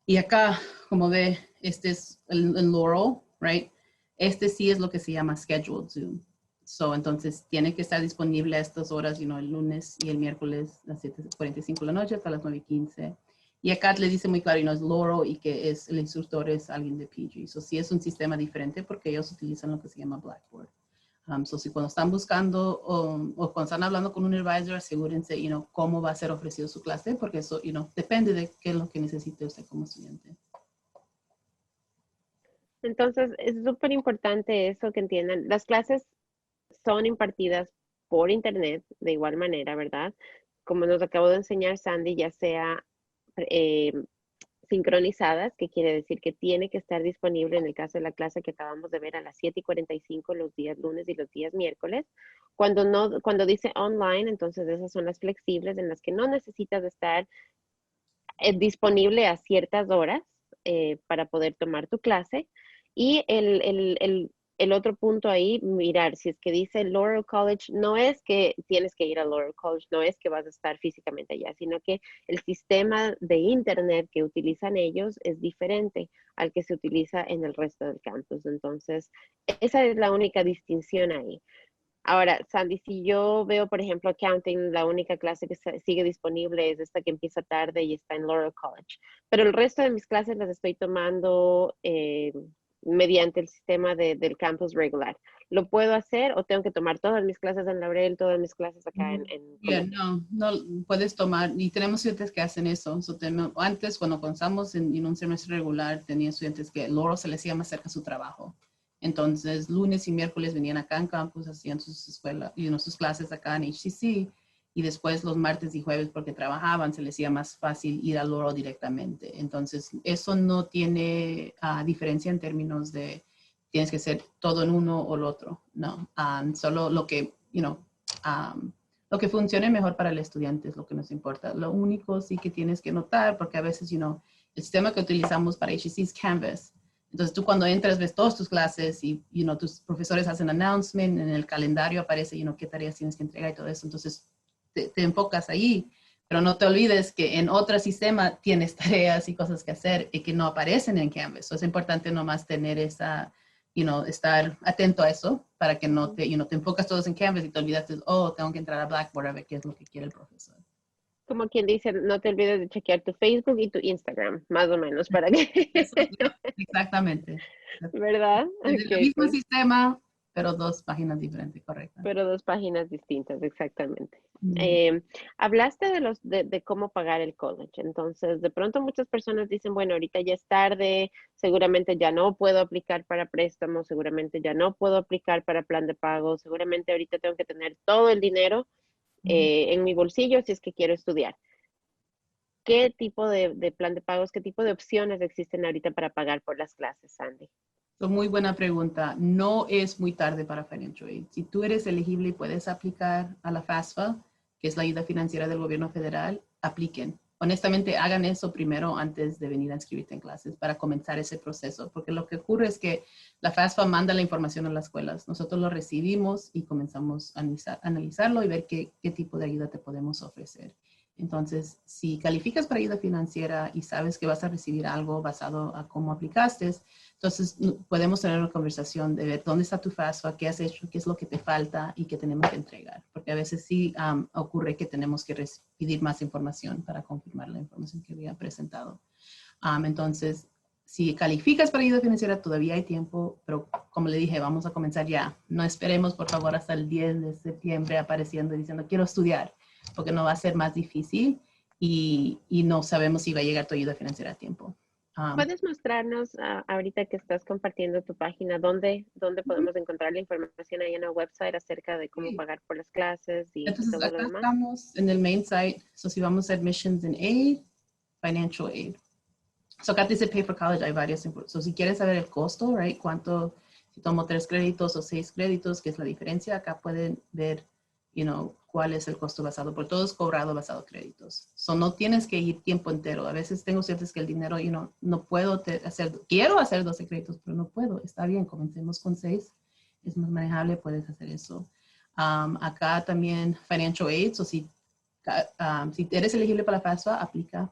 Y acá, como ve, este es el Laurel, right? Este sí es lo que se llama Scheduled Zoom. So, entonces, tiene que estar disponible a estas horas, el lunes y el miércoles a las 7:45 de la noche hasta las 9:15. Y acá le dice muy claro, es Laurel y que el instructor es alguien de PG. So, sí es un sistema diferente porque ellos utilizan lo que se llama Blackboard. So, si cuando están buscando o cuando están hablando con un advisor, asegúrense, cómo va a ser ofrecido su clase, porque eso, depende de qué es lo que necesite usted como estudiante. Entonces, es súper importante eso que entiendan. Las clases son impartidas por internet de igual manera, ¿verdad? Como nos acabó de enseñar Sandy, ya sea sincronizadas, que quiere decir que tiene que estar disponible en el caso de la clase que acabamos de ver a las 7:45 los días lunes y los días miércoles. Cuando dice online, entonces esas son las flexibles en las que no necesitas estar disponible a ciertas horas para poder tomar tu clase. Y el otro punto ahí, mirar, si es que dice Laurel College, no es que tienes que ir a Laurel College, no es que vas a estar físicamente allá, sino que el sistema de internet que utilizan ellos es diferente al que se utiliza en el resto del campus. Entonces, esa es la única distinción ahí. Ahora, Sandy, si yo veo, por ejemplo, accounting, la única clase que sigue disponible es esta que empieza tarde y está en Laurel College. Pero el resto de mis clases las estoy tomando mediante el sistema del campus regular. ¿Lo puedo hacer o tengo que tomar todas mis clases en Laurel, todas mis clases acá en Colombia? No, puedes tomar, y tenemos estudiantes que hacen eso. Antes, cuando comenzamos en un semestre regular, tenía estudiantes que Laurel se les hacía más cerca su trabajo. Entonces, lunes y miércoles venían acá en campus, hacían sus escuelas y sus clases acá en HCC, y después los martes y jueves, porque trabajaban, se les hacía más fácil ir a Laurel directamente. Entonces, eso no tiene diferencia en términos de tienes que ser todo en uno o el otro, no. Solo lo que, lo que funcione mejor para el estudiante es lo que nos importa. Lo único sí que tienes que notar, porque a veces, el sistema que utilizamos para HCC es Canvas. Entonces tú cuando entras ves todas tus clases y tus profesores hacen announcement, en el calendario aparece qué tareas tienes que entregar y todo eso. Entonces te enfocas ahí, pero no te olvides que en otro sistema tienes tareas y cosas que hacer y que no aparecen en Canvas. Es importante nomás tener esa, estar atento a eso para que no te enfocas todos en Canvas y te olvidas de, tengo que entrar a Blackboard a ver qué es lo que quiere el profesor. Como quien dice, no te olvides de chequear tu Facebook y tu Instagram, más o menos, para que... Eso, ¿Verdad? exactamente. Es el Ok, mismo sistema, pero dos páginas diferentes, correcto. pero dos páginas distintas, exactamente. Mm. Hablaste de cómo pagar el college. Entonces, de pronto muchas personas dicen, bueno, ahorita ya es tarde, seguramente ya no puedo aplicar para préstamos, seguramente ya no puedo aplicar para plan de pago, seguramente ahorita tengo que tener todo el dinero en mi bolsillo si es que quiero estudiar. ¿Qué tipo de plan de pagos, qué tipo de opciones existen ahorita para pagar por las clases, Sandy? Muy buena pregunta. No es muy tarde para Financial Aid. Si tú eres elegible y puedes aplicar a la FAFSA, que es la ayuda financiera del gobierno federal, apliquen. Honestamente, hagan eso primero antes de venir a inscribirte en clases para comenzar ese proceso, porque lo que ocurre es que la FAFSA manda la información a las escuelas. Nosotros lo recibimos y comenzamos a analizarlo y ver qué tipo de ayuda te podemos ofrecer. Entonces, si calificas para ayuda financiera y sabes que vas a recibir algo basado a cómo aplicaste, entonces podemos tener una conversación de ver dónde está tu FAFSA, qué has hecho, qué es lo que te falta y qué tenemos que entregar. Porque a veces sí ocurre que tenemos que pedir más información para confirmar la información que había presentado. Entonces, si calificas para ayuda financiera, todavía hay tiempo, pero como le dije, vamos a comenzar ya. No esperemos, por favor, hasta el 10 de septiembre apareciendo y diciendo, quiero estudiar, porque no va a ser más difícil y no sabemos si va a llegar tu ayuda financiera a tiempo. ¿Puedes mostrarnos ahorita que estás compartiendo tu página, dónde podemos encontrar la información ahí en el website acerca de cómo Sí. pagar por las clases y Entonces, todo lo acá demás? estamos en el main site. Si vamos a Admissions and Aid, Financial Aid. Acá dice Pay for College, hay varias. Si quieres saber el costo, right, cuánto, si tomo 3 créditos o 6 créditos, qué es la diferencia, acá pueden ver, cuál es el costo basado por todo es cobrado basado en créditos. No tienes que ir tiempo entero. A veces tengo ciertos que el dinero, no puedo quiero hacer 12 créditos, pero no puedo. Está bien, comencemos con 6. Es más manejable, puedes hacer eso. Acá también Financial Aid, si eres elegible para la FAFSA, aplica.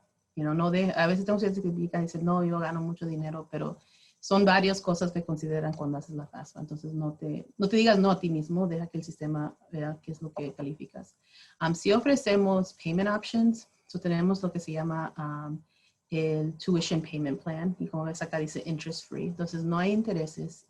A veces tengo ciertos que aplican y dicen, no, yo gano mucho dinero, pero son varias cosas que consideran cuando haces la FAFSA. Entonces, no te digas no a ti mismo, deja que el sistema vea qué es lo que calificas. Si ofrecemos payment options, tenemos lo que se llama el Tuition Payment Plan, y como ves acá dice interest free, entonces no hay intereses.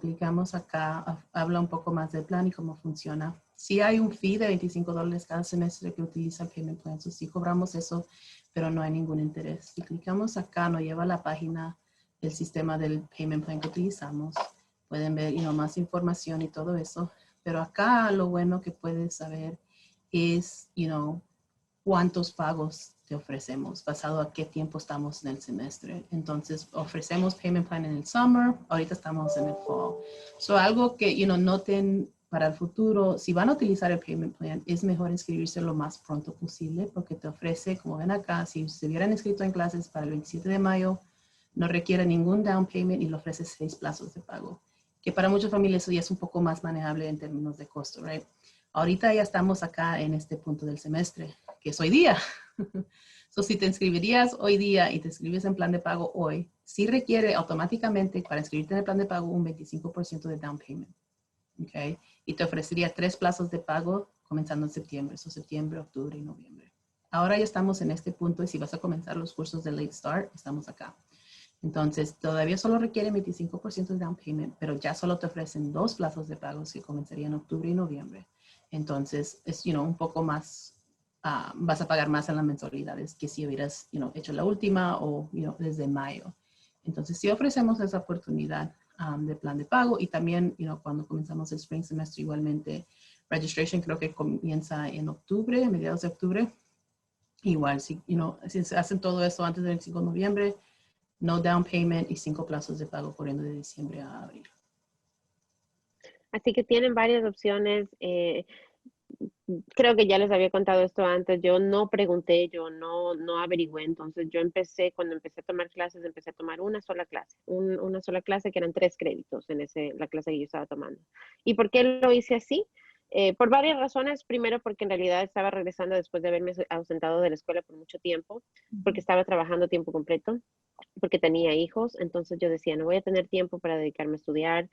Clicamos acá, habla un poco más del plan y cómo funciona. Sí hay un fee de $25 cada semestre que utiliza el Payment Plan, sí cobramos eso, pero no hay ningún interés. Si clicamos acá, nos lleva a la página del sistema del Payment Plan que utilizamos. Pueden ver más información y todo eso, pero acá lo bueno que puedes saber es, cuántos pagos te ofrecemos, basado a qué tiempo estamos en el semestre. Entonces, ofrecemos payment plan en el summer, ahorita estamos en el fall. Algo que, noten para el futuro, si van a utilizar el payment plan, es mejor inscribirse lo más pronto posible, porque te ofrece, como ven acá, si se hubieran inscrito en clases para el 27 de mayo, no requiere ningún down payment y le ofrece 6 plazos de pago, que para muchas familias eso ya es un poco más manejable en términos de costo, right? Ahorita ya estamos acá en este punto del semestre, que es hoy día. Si te inscribirías hoy día y te inscribes en plan de pago hoy, sí requiere automáticamente para inscribirte en el plan de pago un 25% de down payment. ¿Okay? Y te ofrecería 3 plazos de pago comenzando en septiembre. Septiembre, octubre y noviembre. Ahora ya estamos en este punto y si vas a comenzar los cursos de Late Start, estamos acá. Entonces, todavía solo requiere 25% de down payment, pero ya solo te ofrecen 2 plazos de pagos que comenzarían en octubre y noviembre. Entonces, es, un poco más, vas a pagar más en las mensualidades que si hubieras, hecho la última o, desde mayo. Entonces, sí ofrecemos esa oportunidad de plan de pago y también, cuando comenzamos el Spring Semester igualmente, registration creo que comienza en octubre, a mediados de octubre. Igual, si se hacen todo eso antes del 25 de noviembre, no down payment y 5 plazos de pago corriendo de diciembre a abril. Así que tienen varias opciones. creo que ya les había contado esto antes, yo no pregunté, yo no averigüé, entonces yo empecé, cuando empecé a tomar clases, empecé a tomar una sola clase, una sola clase que eran 3 créditos en la clase que yo estaba tomando. ¿Y por qué lo hice así? Por varias razones. Primero, porque en realidad estaba regresando después de haberme ausentado de la escuela por mucho tiempo, porque estaba trabajando tiempo completo, porque tenía hijos, entonces yo decía, no voy a tener tiempo para dedicarme a estudiar,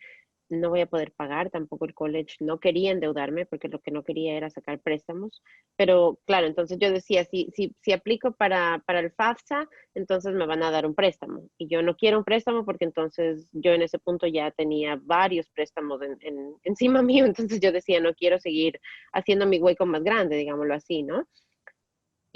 no voy a poder pagar tampoco el college, no quería endeudarme porque lo que no quería era sacar préstamos, pero claro, entonces yo decía, si aplico para el FAFSA, entonces me van a dar un préstamo y yo no quiero un préstamo porque entonces yo en ese punto ya tenía varios préstamos encima mío, entonces yo decía, no quiero seguir haciendo mi hueco más grande, digámoslo así, ¿no?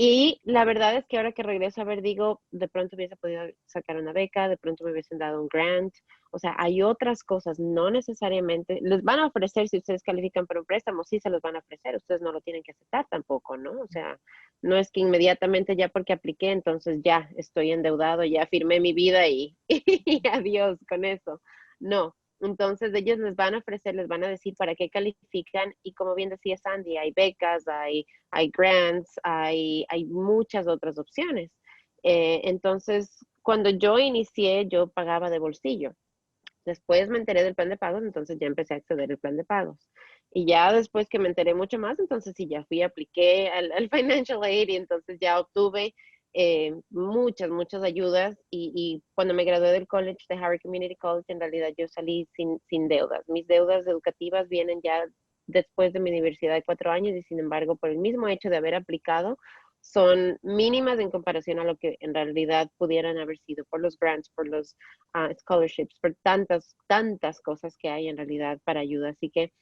Y la verdad es que ahora que regreso a ver, digo, de pronto hubiese podido sacar una beca, de pronto me hubiesen dado un grant. O sea, hay otras cosas, no necesariamente, les van a ofrecer si ustedes califican para un préstamo, sí se los van a ofrecer, ustedes no lo tienen que aceptar tampoco, ¿no? O sea, no es que inmediatamente ya porque apliqué, entonces ya estoy endeudado, ya firmé mi vida y, y adiós con eso. No, entonces ellos les van a ofrecer, les van a decir para qué califican y como bien decía Sandy, hay becas, hay grants, hay muchas otras opciones. Entonces, cuando yo inicié, yo pagaba de bolsillo. Después me enteré del plan de pagos, entonces ya empecé a acceder al plan de pagos. Y ya después que me enteré mucho más, entonces sí, ya fui, apliqué al Financial Aid y entonces ya obtuve muchas ayudas y cuando me gradué del college, de Howard Community College, en realidad yo salí sin deudas. Mis deudas educativas vienen ya después de mi universidad de 4 años y sin embargo, por el mismo hecho de haber aplicado, son mínimas en comparación a lo que en realidad pudieran haber sido por los grants, por los scholarships, por tantas cosas que hay en realidad para ayuda. Así que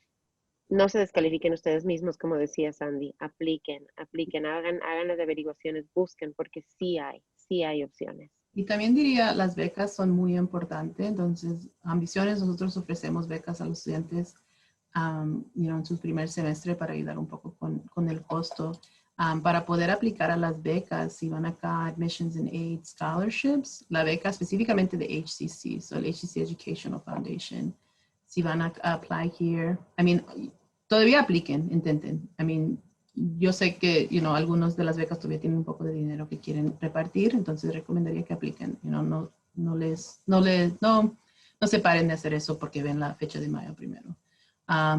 no se descalifiquen ustedes mismos, como decía Sandy, apliquen, hagan las averiguaciones, busquen, porque sí hay opciones. Y también diría, las becas son muy importantes. Entonces, Ambiciones, nosotros ofrecemos becas a los estudiantes en su primer semestre para ayudar un poco con el costo. Para poder aplicar a las becas, si van acá, Admissions and Aid Scholarships, la beca específicamente de HCC, so el HCC Educational Foundation, si van a apply here, todavía apliquen, intenten. Yo sé que, algunos de las becas todavía tienen un poco de dinero que quieren repartir, entonces recomendaría que apliquen. No se paren de hacer eso porque ven la fecha de mayo primero.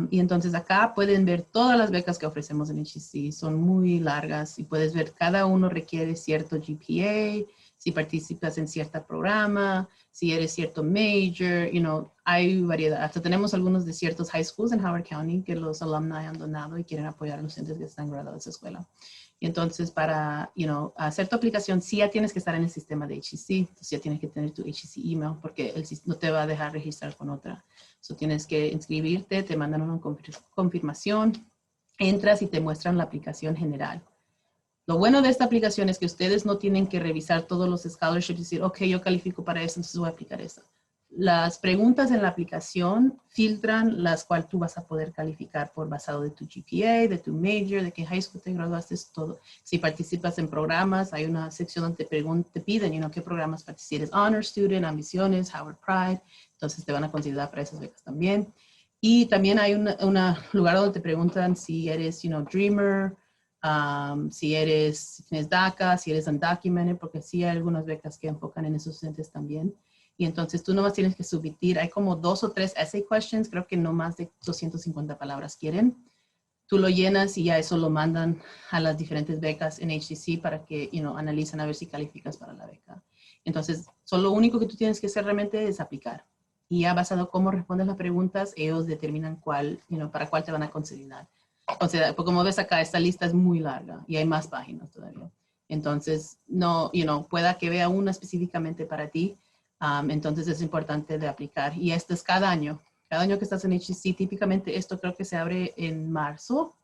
Y entonces acá pueden ver todas las becas que ofrecemos en HCC, son muy largas y puedes ver cada uno requiere cierto GPA, si participas en cierto programa, si eres cierto major, hay variedad. Hasta tenemos algunos de ciertos high schools en Howard County que los alumni han donado y quieren apoyar a los estudiantes que están graduados de esa escuela. Y entonces para, hacer tu aplicación, sí ya tienes que estar en el sistema de HCC, entonces ya tienes que tener tu HCC email porque no te va a dejar registrar con otra. So tienes que inscribirte, te mandan una confirmación, entras y te muestran la aplicación general. Lo bueno de esta aplicación es que ustedes no tienen que revisar todos los scholarships y decir, ok, yo califico para eso, entonces voy a aplicar eso. Las preguntas en la aplicación filtran las cuales tú vas a poder calificar por basado de tu GPA, de tu major, de qué high school te graduaste, todo. Si participas en programas, hay una sección donde te piden, qué programas participas. Honor Student, Ambiciones, Howard Pride, entonces te van a considerar para esas becas también. Y también hay un lugar donde te preguntan si eres, Dreamer, si tienes DACA, si eres undocumented, porque sí hay algunas becas que enfocan en esos estudiantes también. Y entonces tú nomás tienes que submitir, hay como 2 o 3 essay questions, creo que no más de 250 palabras quieren. Tú lo llenas y ya eso lo mandan a las diferentes becas en HCC para que, analicen a ver si calificas para la beca. Entonces, lo único que tú tienes que hacer realmente es aplicar. Y ya basado en cómo respondes las preguntas, ellos determinan para cuál te van a considerar. O sea, como ves acá, esta lista es muy larga y hay más páginas todavía. Entonces, pueda que vea una específicamente para ti. Entonces es importante de aplicar. Y esto es cada año. Cada año que estás en HCC, típicamente esto creo que se abre en marzo,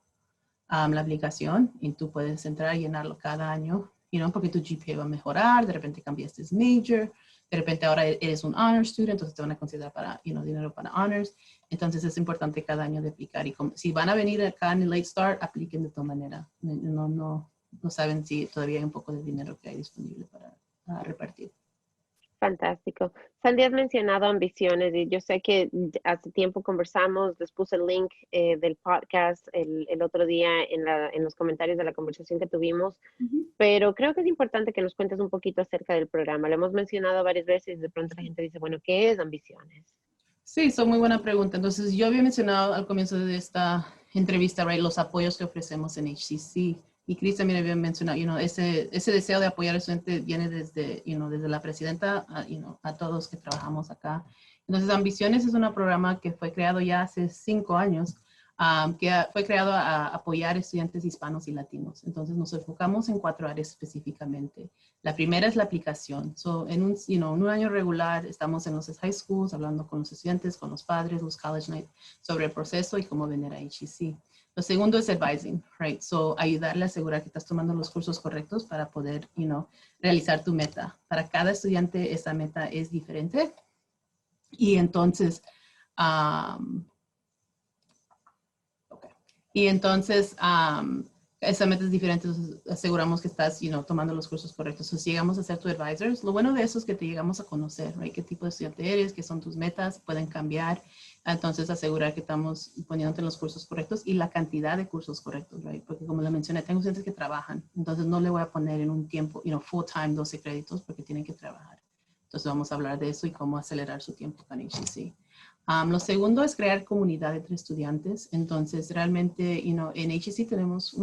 la aplicación, y tú puedes entrar y llenarlo cada año, porque tu GPA va a mejorar, de repente cambiaste major, de repente ahora eres un honor student, entonces te van a considerar para, dinero para honors. Entonces es importante cada año de aplicar. Y si van a venir acá en el Late Start, apliquen de todas maneras. No saben si todavía hay un poco de dinero que hay disponible para repartir. Fantástico. Sandy, has mencionado ambiciones y yo sé que hace tiempo conversamos, les puse el link del podcast el otro día en los comentarios de la conversación que tuvimos, Ujú. pero creo que es importante que nos cuentes un poquito acerca del programa. Lo hemos mencionado varias veces y de pronto la gente dice, bueno, ¿qué es ambiciones? Sí, son muy buena pregunta. Entonces, yo había mencionado al comienzo de esta entrevista, right, los apoyos que ofrecemos en HCC. Y Chris también había mencionado, ese deseo de apoyar al estudiante viene desde, desde la presidenta, a todos que trabajamos acá. Entonces, Ambiciones es un programa que fue creado ya hace 5 años, fue creado a apoyar estudiantes hispanos y latinos. Entonces, nos enfocamos en 4 áreas específicamente. La primera es la aplicación. So, en un año regular estamos en los high schools hablando con los estudiantes, con los padres, los college night sobre el proceso y cómo venir a HEC. Lo segundo es advising, right? So, ayudarle a asegurar que estás tomando los cursos correctos para poder, realizar tu meta. Para cada estudiante esa meta es diferente. Y entonces, um, okay. Y entonces, esa meta es diferente, entonces aseguramos que estás, tomando los cursos correctos. Entonces, llegamos a ser tu advisors. Lo bueno de eso es que te llegamos a conocer, right? Qué tipo de estudiante eres, qué son tus metas, pueden cambiar. Entonces, asegurar que estamos poniéndote en los cursos correctos y la cantidad de cursos correctos, right? Porque como le mencioné, tengo estudiantes que trabajan. Entonces, no le voy a poner en un tiempo, full time 12 créditos porque tienen que trabajar. Entonces, vamos a hablar de eso y cómo acelerar su tiempo con HEC. Lo segundo es crear comunidad entre estudiantes. Entonces, realmente, en HEC tenemos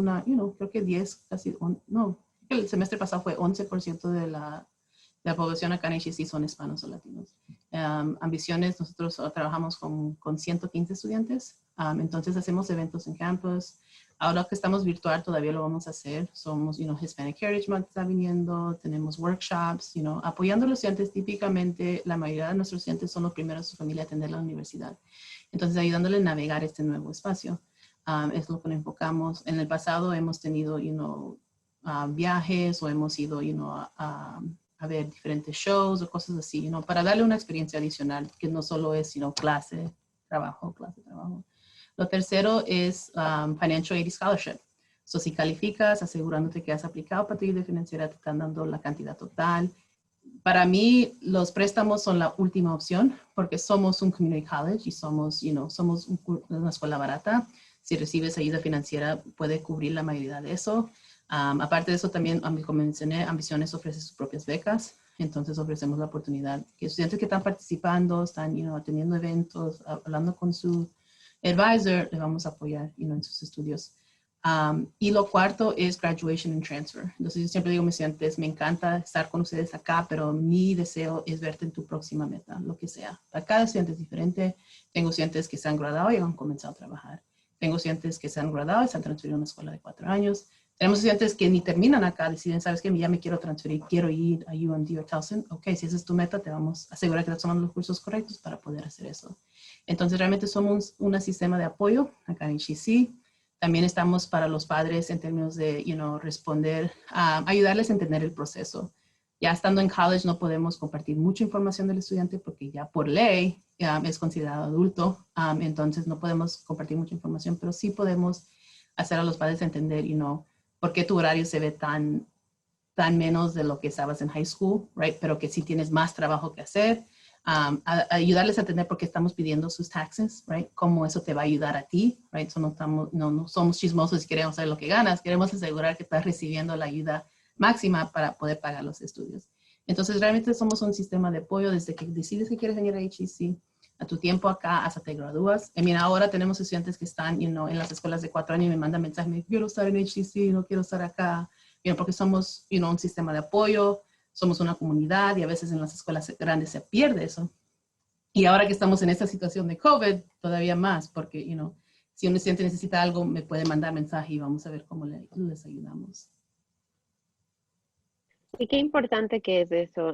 creo que 10, casi, no, el semestre pasado fue 11% de la población acá en HEC son hispanos o latinos. Ambiciones, nosotros trabajamos con 115 estudiantes. Entonces, hacemos eventos en campus. Ahora que estamos virtual, todavía lo vamos a hacer. Somos, Hispanic Heritage Month está viniendo, tenemos workshops, apoyando a los estudiantes. Típicamente, la mayoría de nuestros estudiantes son los primeros de su familia a atender la universidad. Entonces, ayudándole a navegar este nuevo espacio. Es lo que nos enfocamos. En el pasado hemos tenido, viajes o hemos ido, a ver diferentes shows o cosas así, para darle una experiencia adicional que no solo es, clase, trabajo, clase, trabajo. Lo tercero es Financial Aid Scholarship. So, si calificas, asegurándote que has aplicado para tu ayuda financiera, te están dando la cantidad total. Para mí, los préstamos son la última opción porque somos un community college y somos una escuela barata. Si recibes ayuda financiera, puede cubrir la mayoría de eso. Aparte de eso, también, como mencioné, Ambiciones ofrece sus propias becas. Entonces, ofrecemos la oportunidad que estudiantes que están participando, están atendiendo eventos, hablando con su advisor, le vamos a apoyar en sus estudios. Y lo cuarto es graduation and transfer. Entonces, yo siempre digo a mis estudiantes, me encanta estar con ustedes acá, pero mi deseo es verte en tu próxima meta, lo que sea. Para cada estudiante es diferente. Tengo estudiantes que se han graduado y han comenzado a trabajar. Tengo estudiantes que se han graduado y se han transferido a una escuela de 4 años. Tenemos estudiantes que ni terminan acá, deciden, sabes que ya me quiero transferir, quiero ir a UMD o Towson. Ok, si esa es tu meta, te vamos a asegurar que estás tomando los cursos correctos para poder hacer eso. Entonces, realmente somos un sistema de apoyo acá en HEC. También estamos para los padres en términos de, responder, ayudarles a entender el proceso. Ya estando en college no podemos compartir mucha información del estudiante porque ya por ley es considerado adulto. Entonces, no podemos compartir mucha información, pero sí podemos hacer a los padres entender, por qué tu horario se ve tan menos de lo que estabas en high school, right? Pero que sí tienes más trabajo que hacer. Ayudarles a entender por qué estamos pidiendo sus taxes, right? Cómo eso te va a ayudar a ti, right? So no somos chismosos y queremos saber lo que ganas. Queremos asegurar que estás recibiendo la ayuda máxima para poder pagar los estudios. Entonces, realmente somos un sistema de apoyo desde que decides que quieres venir a HEC, a tu tiempo acá, hasta te gradúas. Mira, ahora tenemos estudiantes que están, en las escuelas de 4 años y me mandan mensajes, me dicen, quiero estar en HEC, no quiero estar acá, porque somos, un sistema de apoyo, somos una comunidad y a veces en las escuelas grandes se pierde eso. Y ahora que estamos en esta situación de COVID, todavía más, porque, si un estudiante necesita algo, me puede mandar mensaje y vamos a ver cómo les ayudamos. Y qué importante que es eso,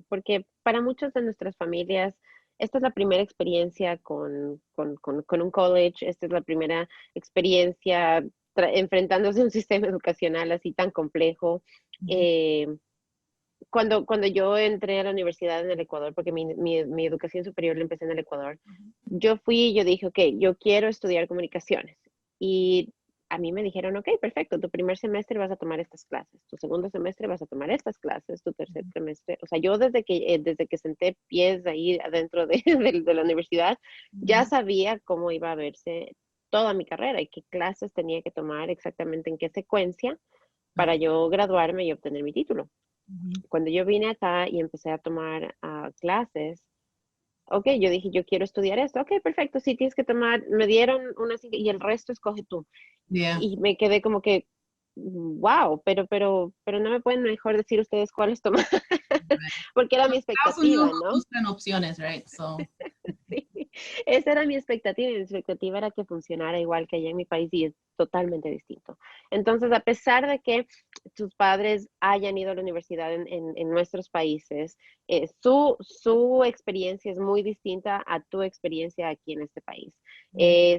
porque para muchas de nuestras familias, esta es la primera experiencia con un college, esta es la primera experiencia enfrentándose a un sistema educacional así tan complejo. Eh, cuando yo entré a la universidad en el Ecuador, porque mi educación superior la empecé en el Ecuador, yo fui y yo dije, ok, yo quiero estudiar comunicaciones. Y a mí me dijeron, ok, perfecto, tu primer semestre vas a tomar estas clases, tu segundo semestre vas a tomar estas clases, tu tercer semestre. O sea, yo desde que senté pies ahí adentro de la universidad, ya Ujú, sabía cómo iba a verse toda mi carrera y qué clases tenía que tomar, exactamente en qué secuencia para ajá, yo graduarme y obtener mi título. ujú, Cuando yo vine acá y empecé a tomar clases, ok, yo dije, yo quiero estudiar esto. Ok, perfecto, sí, tienes que tomar, me dieron una y el resto escoge tú. yeah. Y me quedé como que, wow, pero no me pueden mejor decir ustedes cuáles tomar, Right. porque era mi Estados Unidos expectativa, nos ¿no? buscan opciones, right? So, Sí, esa era mi expectativa y mi expectativa era que funcionara igual que allá en mi país y es totalmente distinto. Entonces, a pesar de que tus padres hayan ido a la universidad en nuestros países, su experiencia es muy distinta a tu experiencia aquí en este país.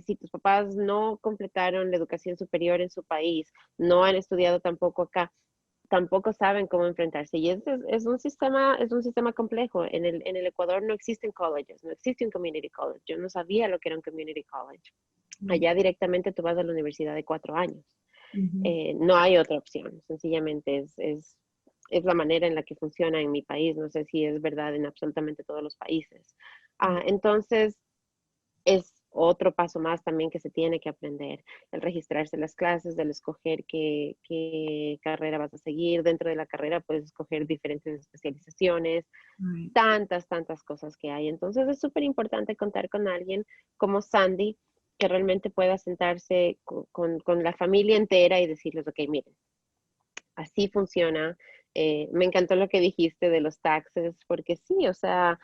Si tus papás no completaron la educación superior en su país, no han estudiado tampoco acá, tampoco saben cómo enfrentarse. Y es un sistema complejo. En el Ecuador no existen colleges, no existe un community college. Yo no sabía lo que era un community college. mm, Allá directamente tú vas a la universidad de 4 años. ujú, No hay otra opción. Sencillamente es la manera en la que funciona en mi país. No sé si es verdad en absolutamente todos los países. Entonces, es otro paso más también que se tiene que aprender, el registrarse en las clases, el escoger qué carrera vas a seguir. Dentro de la carrera puedes escoger diferentes especializaciones, right. tantas cosas que hay. Entonces es súper importante contar con alguien como Sandy que realmente pueda sentarse con la familia entera y decirles, ok, miren, así funciona. Me encantó lo que dijiste de los taxes, porque sí, o sea,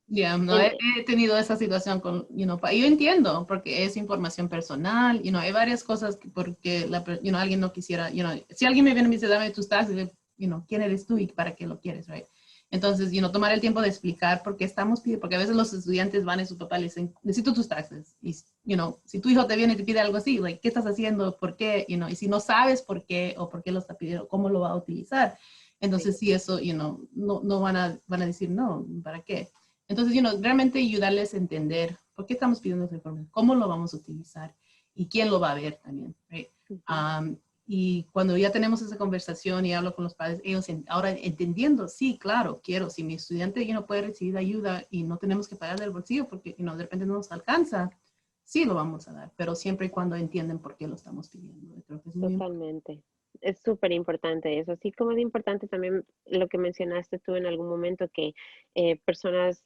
Yeah, no, en, he tenido esa situación con, yo entiendo, porque es información personal, hay varias cosas que porque alguien no quisiera, si alguien me viene y me dice, dame tus taxes, ¿quién eres tú y para qué lo quieres, right? Entonces, tomar el tiempo de explicar por qué estamos pidiendo, porque a veces los estudiantes van y su papá le dicen, necesito tus taxes, y, si tu hijo te viene y te pide algo así, like, ¿qué estás haciendo? ¿Por qué? Y si no sabes por qué o por qué lo está pidiendo, ¿cómo lo va a utilizar? sí, Entonces, sí, eso, no van a decir, no, ¿para qué? Entonces, realmente ayudarles a entender por qué estamos pidiendo esa información, cómo lo vamos a utilizar y quién lo va a ver también. Right? ujú, Y cuando ya tenemos esa conversación y hablo con los padres, ellos ahora entendiendo, sí, claro, quiero, si mi estudiante no puede recibir ayuda y no tenemos que pagar del bolsillo porque de repente no nos alcanza, sí lo vamos a dar, pero siempre y cuando entienden por qué lo estamos pidiendo. Creo que es muy importante. totalmente. Es súper importante eso, así como es importante también lo que mencionaste tú en algún momento, que personas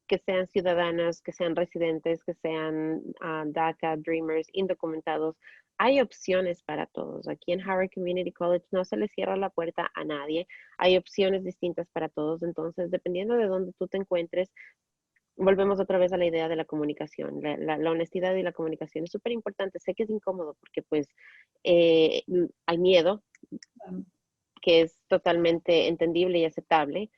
que sean ciudadanas, que sean residentes, que sean DACA, Dreamers, indocumentados, hay opciones para todos. Aquí en Howard Community College no se le cierra la puerta a nadie, hay opciones distintas para todos, entonces dependiendo de dónde tú te encuentres, volvemos otra vez a la idea de la comunicación. La honestidad y la comunicación es súper importante. Sé que es incómodo porque pues hay miedo, que es totalmente entendible y aceptable,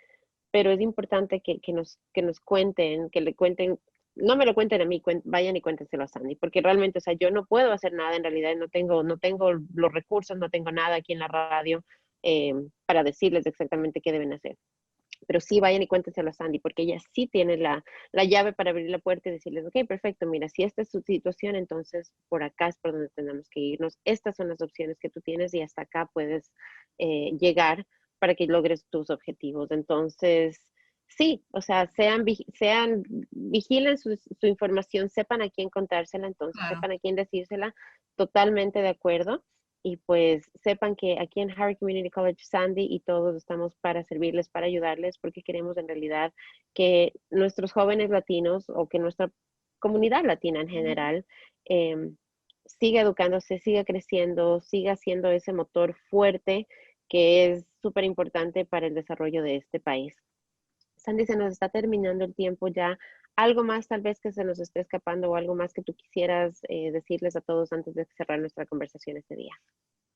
pero es importante que nos cuenten, que le cuenten, no me lo cuenten a mí, vayan y cuéntenselo a Sandy, porque realmente, o sea, yo no puedo hacer nada en realidad, no tengo los recursos, no tengo nada aquí en la radio para decirles exactamente qué deben hacer. Pero sí vayan y cuéntenselo a Sandy, porque ella sí tiene la llave para abrir la puerta y decirles, ok, perfecto, mira, si esta es su situación, entonces por acá es por donde tenemos que irnos. Estas son las opciones que tú tienes y hasta acá puedes llegar para que logres tus objetivos. Entonces, sí, o sea, vigilen su información, sepan a quién contársela, entonces Claro. sepan a quién decírsela, totalmente de acuerdo. Y pues sepan que aquí en Howard Community College, Sandy y todos estamos para servirles, para ayudarles, porque queremos en realidad que nuestros jóvenes latinos o que nuestra comunidad latina en general eh, siga educándose, siga creciendo, siga siendo ese motor fuerte que es súper importante para el desarrollo de este país. Sandy, se nos está terminando el tiempo ya. ¿Algo más tal vez que se nos esté escapando o algo más que tú quisieras decirles a todos antes de cerrar nuestra conversación este día?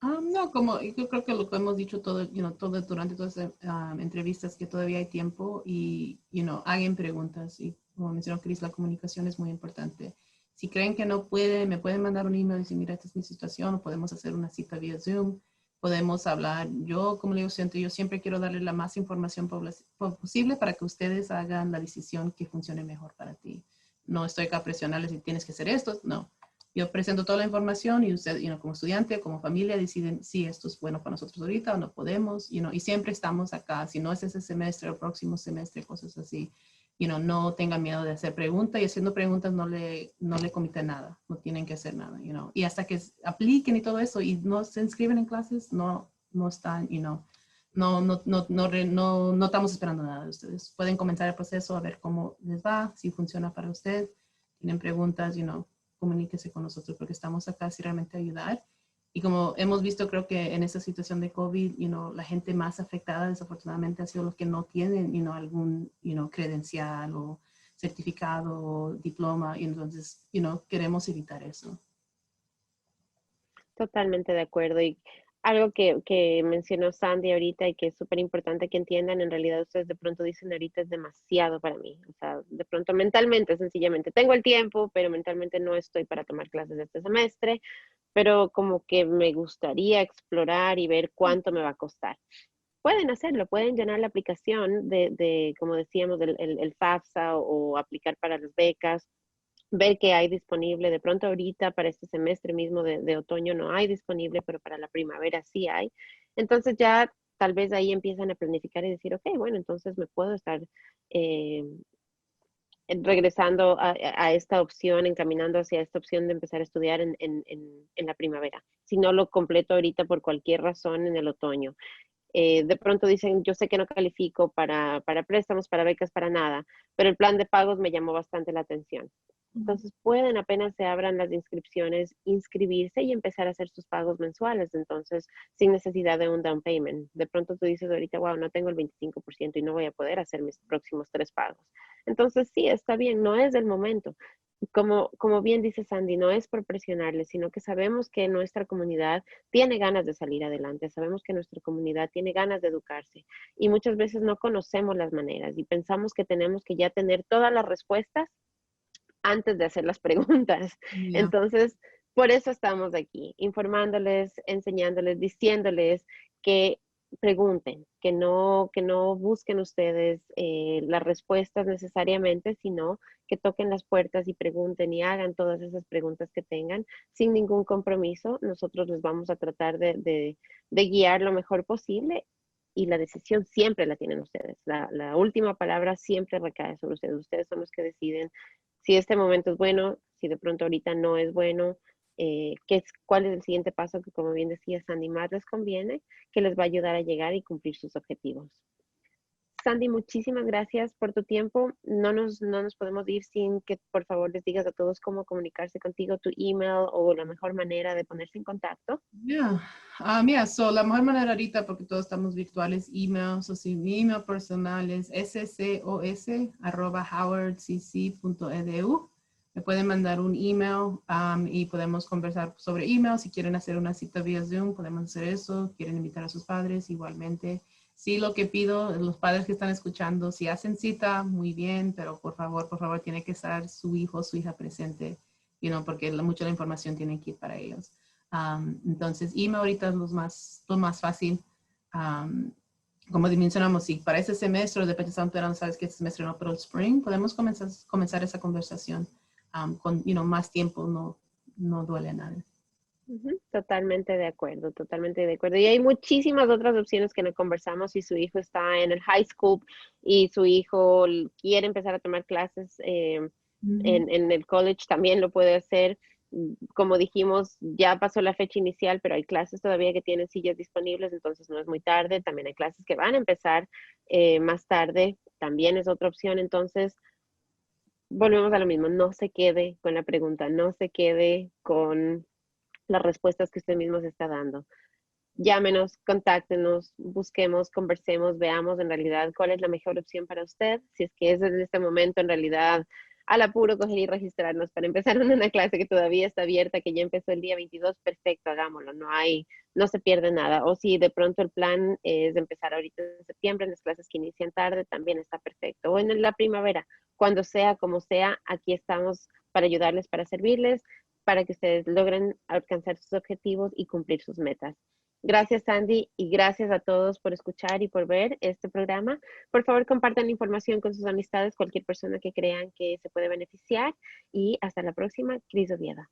No, como yo creo que lo que hemos dicho todo, todo durante todas las entrevistas, que todavía hay tiempo y, hagan preguntas. Y como mencionó Chris, la comunicación es muy importante. Si creen que no pueden, me pueden mandar un email y decir, mira, esta es mi situación, o podemos hacer una cita vía Zoom, podemos hablar. Yo, como le digo, yo siempre quiero darle la más información posible para que ustedes hagan la decisión que funcione mejor para ti. No estoy acá a presionarles si tienes que hacer esto, no. yo presento toda la información y usted, como estudiante, como familia, deciden si esto es bueno para nosotros ahorita o no podemos, y siempre estamos acá, si no es ese semestre o próximo semestre, cosas así. No tengan miedo de hacer preguntas, y haciendo preguntas no le comiten nada, no tienen que hacer nada, y hasta que apliquen y todo eso y no se inscriben en clases, no están, no estamos esperando nada de ustedes. Pueden comenzar el proceso a ver cómo les va, si funciona para usted, tienen preguntas, comuníquese con nosotros porque estamos acá si realmente ayudar. Y como hemos visto, creo que en esta situación de COVID, la gente más afectada desafortunadamente ha sido los que no tienen, algún, credencial o certificado o diploma. Y entonces, queremos evitar eso. Totalmente de acuerdo. Y algo que mencionó Sandy ahorita y que es súper importante que entiendan, en realidad ustedes de pronto dicen ahorita es demasiado para mí. O sea, de pronto mentalmente, sencillamente, tengo el tiempo, pero mentalmente no estoy para tomar clases de este semestre, pero como que me gustaría explorar y ver cuánto me va a costar. Pueden hacerlo, pueden llenar la aplicación como decíamos, el FAFSA o aplicar para las becas, ver qué hay disponible. De pronto ahorita para este semestre mismo de otoño no hay disponible, pero para la primavera sí hay. Entonces ya tal vez ahí empiezan a planificar y decir, ok, bueno, entonces me puedo estar eh, regresando a esta opción, encaminando hacia esta opción de empezar a estudiar en la primavera. Si no lo completo ahorita por cualquier razón en el otoño. De pronto dicen, yo sé que no califico para préstamos, para becas, para nada, pero el plan de pagos me llamó bastante la atención. Entonces pueden, apenas se abran las inscripciones, inscribirse y empezar a hacer sus pagos mensuales, entonces sin necesidad de un down payment. De pronto tú dices ahorita, wow, no tengo el 25% y no voy a poder hacer mis próximos 3 pagos. Entonces sí, está bien, no es el momento. Como bien dice Sandy, no es por presionarles, sino que sabemos que nuestra comunidad tiene ganas de salir adelante, sabemos que nuestra comunidad tiene ganas de educarse y muchas veces no conocemos las maneras y pensamos que tenemos que ya tener todas las respuestas antes de hacer las preguntas. Yeah. Entonces, por eso estamos aquí, informándoles, enseñándoles, diciéndoles que pregunten, que no busquen ustedes las respuestas necesariamente, sino que toquen las puertas y pregunten y hagan todas esas preguntas que tengan sin ningún compromiso. Nosotros les vamos a tratar de guiar lo mejor posible y la decisión siempre la tienen ustedes. La última palabra siempre recae sobre ustedes. Ustedes son los que deciden si este momento es bueno, si de pronto ahorita no es bueno, cuál es el siguiente paso que, como bien decía Sandy, más les conviene, que les va a ayudar a llegar y cumplir sus objetivos. Sandy, muchísimas gracias por tu tiempo. No nos podemos ir sin que por favor les digas a todos cómo comunicarse contigo, tu email o la mejor manera de ponerse en contacto. Yeah. La mejor manera ahorita, porque todos estamos virtuales, emails, o si mi email personal es scos@howardcc.edu. Me pueden mandar un email y podemos conversar sobre email. Si quieren hacer una cita vía Zoom, podemos hacer eso. Quieren invitar a sus padres, igualmente. Sí, lo que pido, los padres que están escuchando, si hacen cita, muy bien, pero por favor, tiene que estar su hijo o su hija presente, porque mucha de la información tiene que ir para ellos. Entonces, email ahorita es lo más fácil. Como mencionamos, si para ese semestre, o depende de no sabes que este semestre no, pero el spring, podemos comenzar esa conversación con más tiempo, no duele a nadie. Totalmente de acuerdo, totalmente de acuerdo. Y hay muchísimas otras opciones que no conversamos. Si su hijo está en el high school y su hijo quiere empezar a tomar clases en el college, también lo puede hacer. Como dijimos, ya pasó la fecha inicial, pero hay clases todavía que tienen sillas disponibles, entonces no es muy tarde. También hay clases que van a empezar más tarde, también es otra opción. Entonces, volvemos a lo mismo, no se quede con la pregunta, no se quede con las respuestas que usted mismo se está dando. Llámenos, contáctenos, busquemos, conversemos, veamos en realidad cuál es la mejor opción para usted. Si es que es en este momento en realidad al apuro coger y registrarnos para empezar una clase que todavía está abierta, que ya empezó el día 22, perfecto, hagámoslo, no se pierde nada. O si de pronto el plan es empezar ahorita en septiembre, en las clases que inician tarde, también está perfecto. O en la primavera, cuando sea, como sea, aquí estamos para ayudarles, para servirles, para que ustedes logren alcanzar sus objetivos y cumplir sus metas. Gracias, Sandy, y gracias a todos por escuchar y por ver este programa. Por favor, compartan la información con sus amistades, cualquier persona que crean que se puede beneficiar. Y hasta la próxima, Cris Oviedo.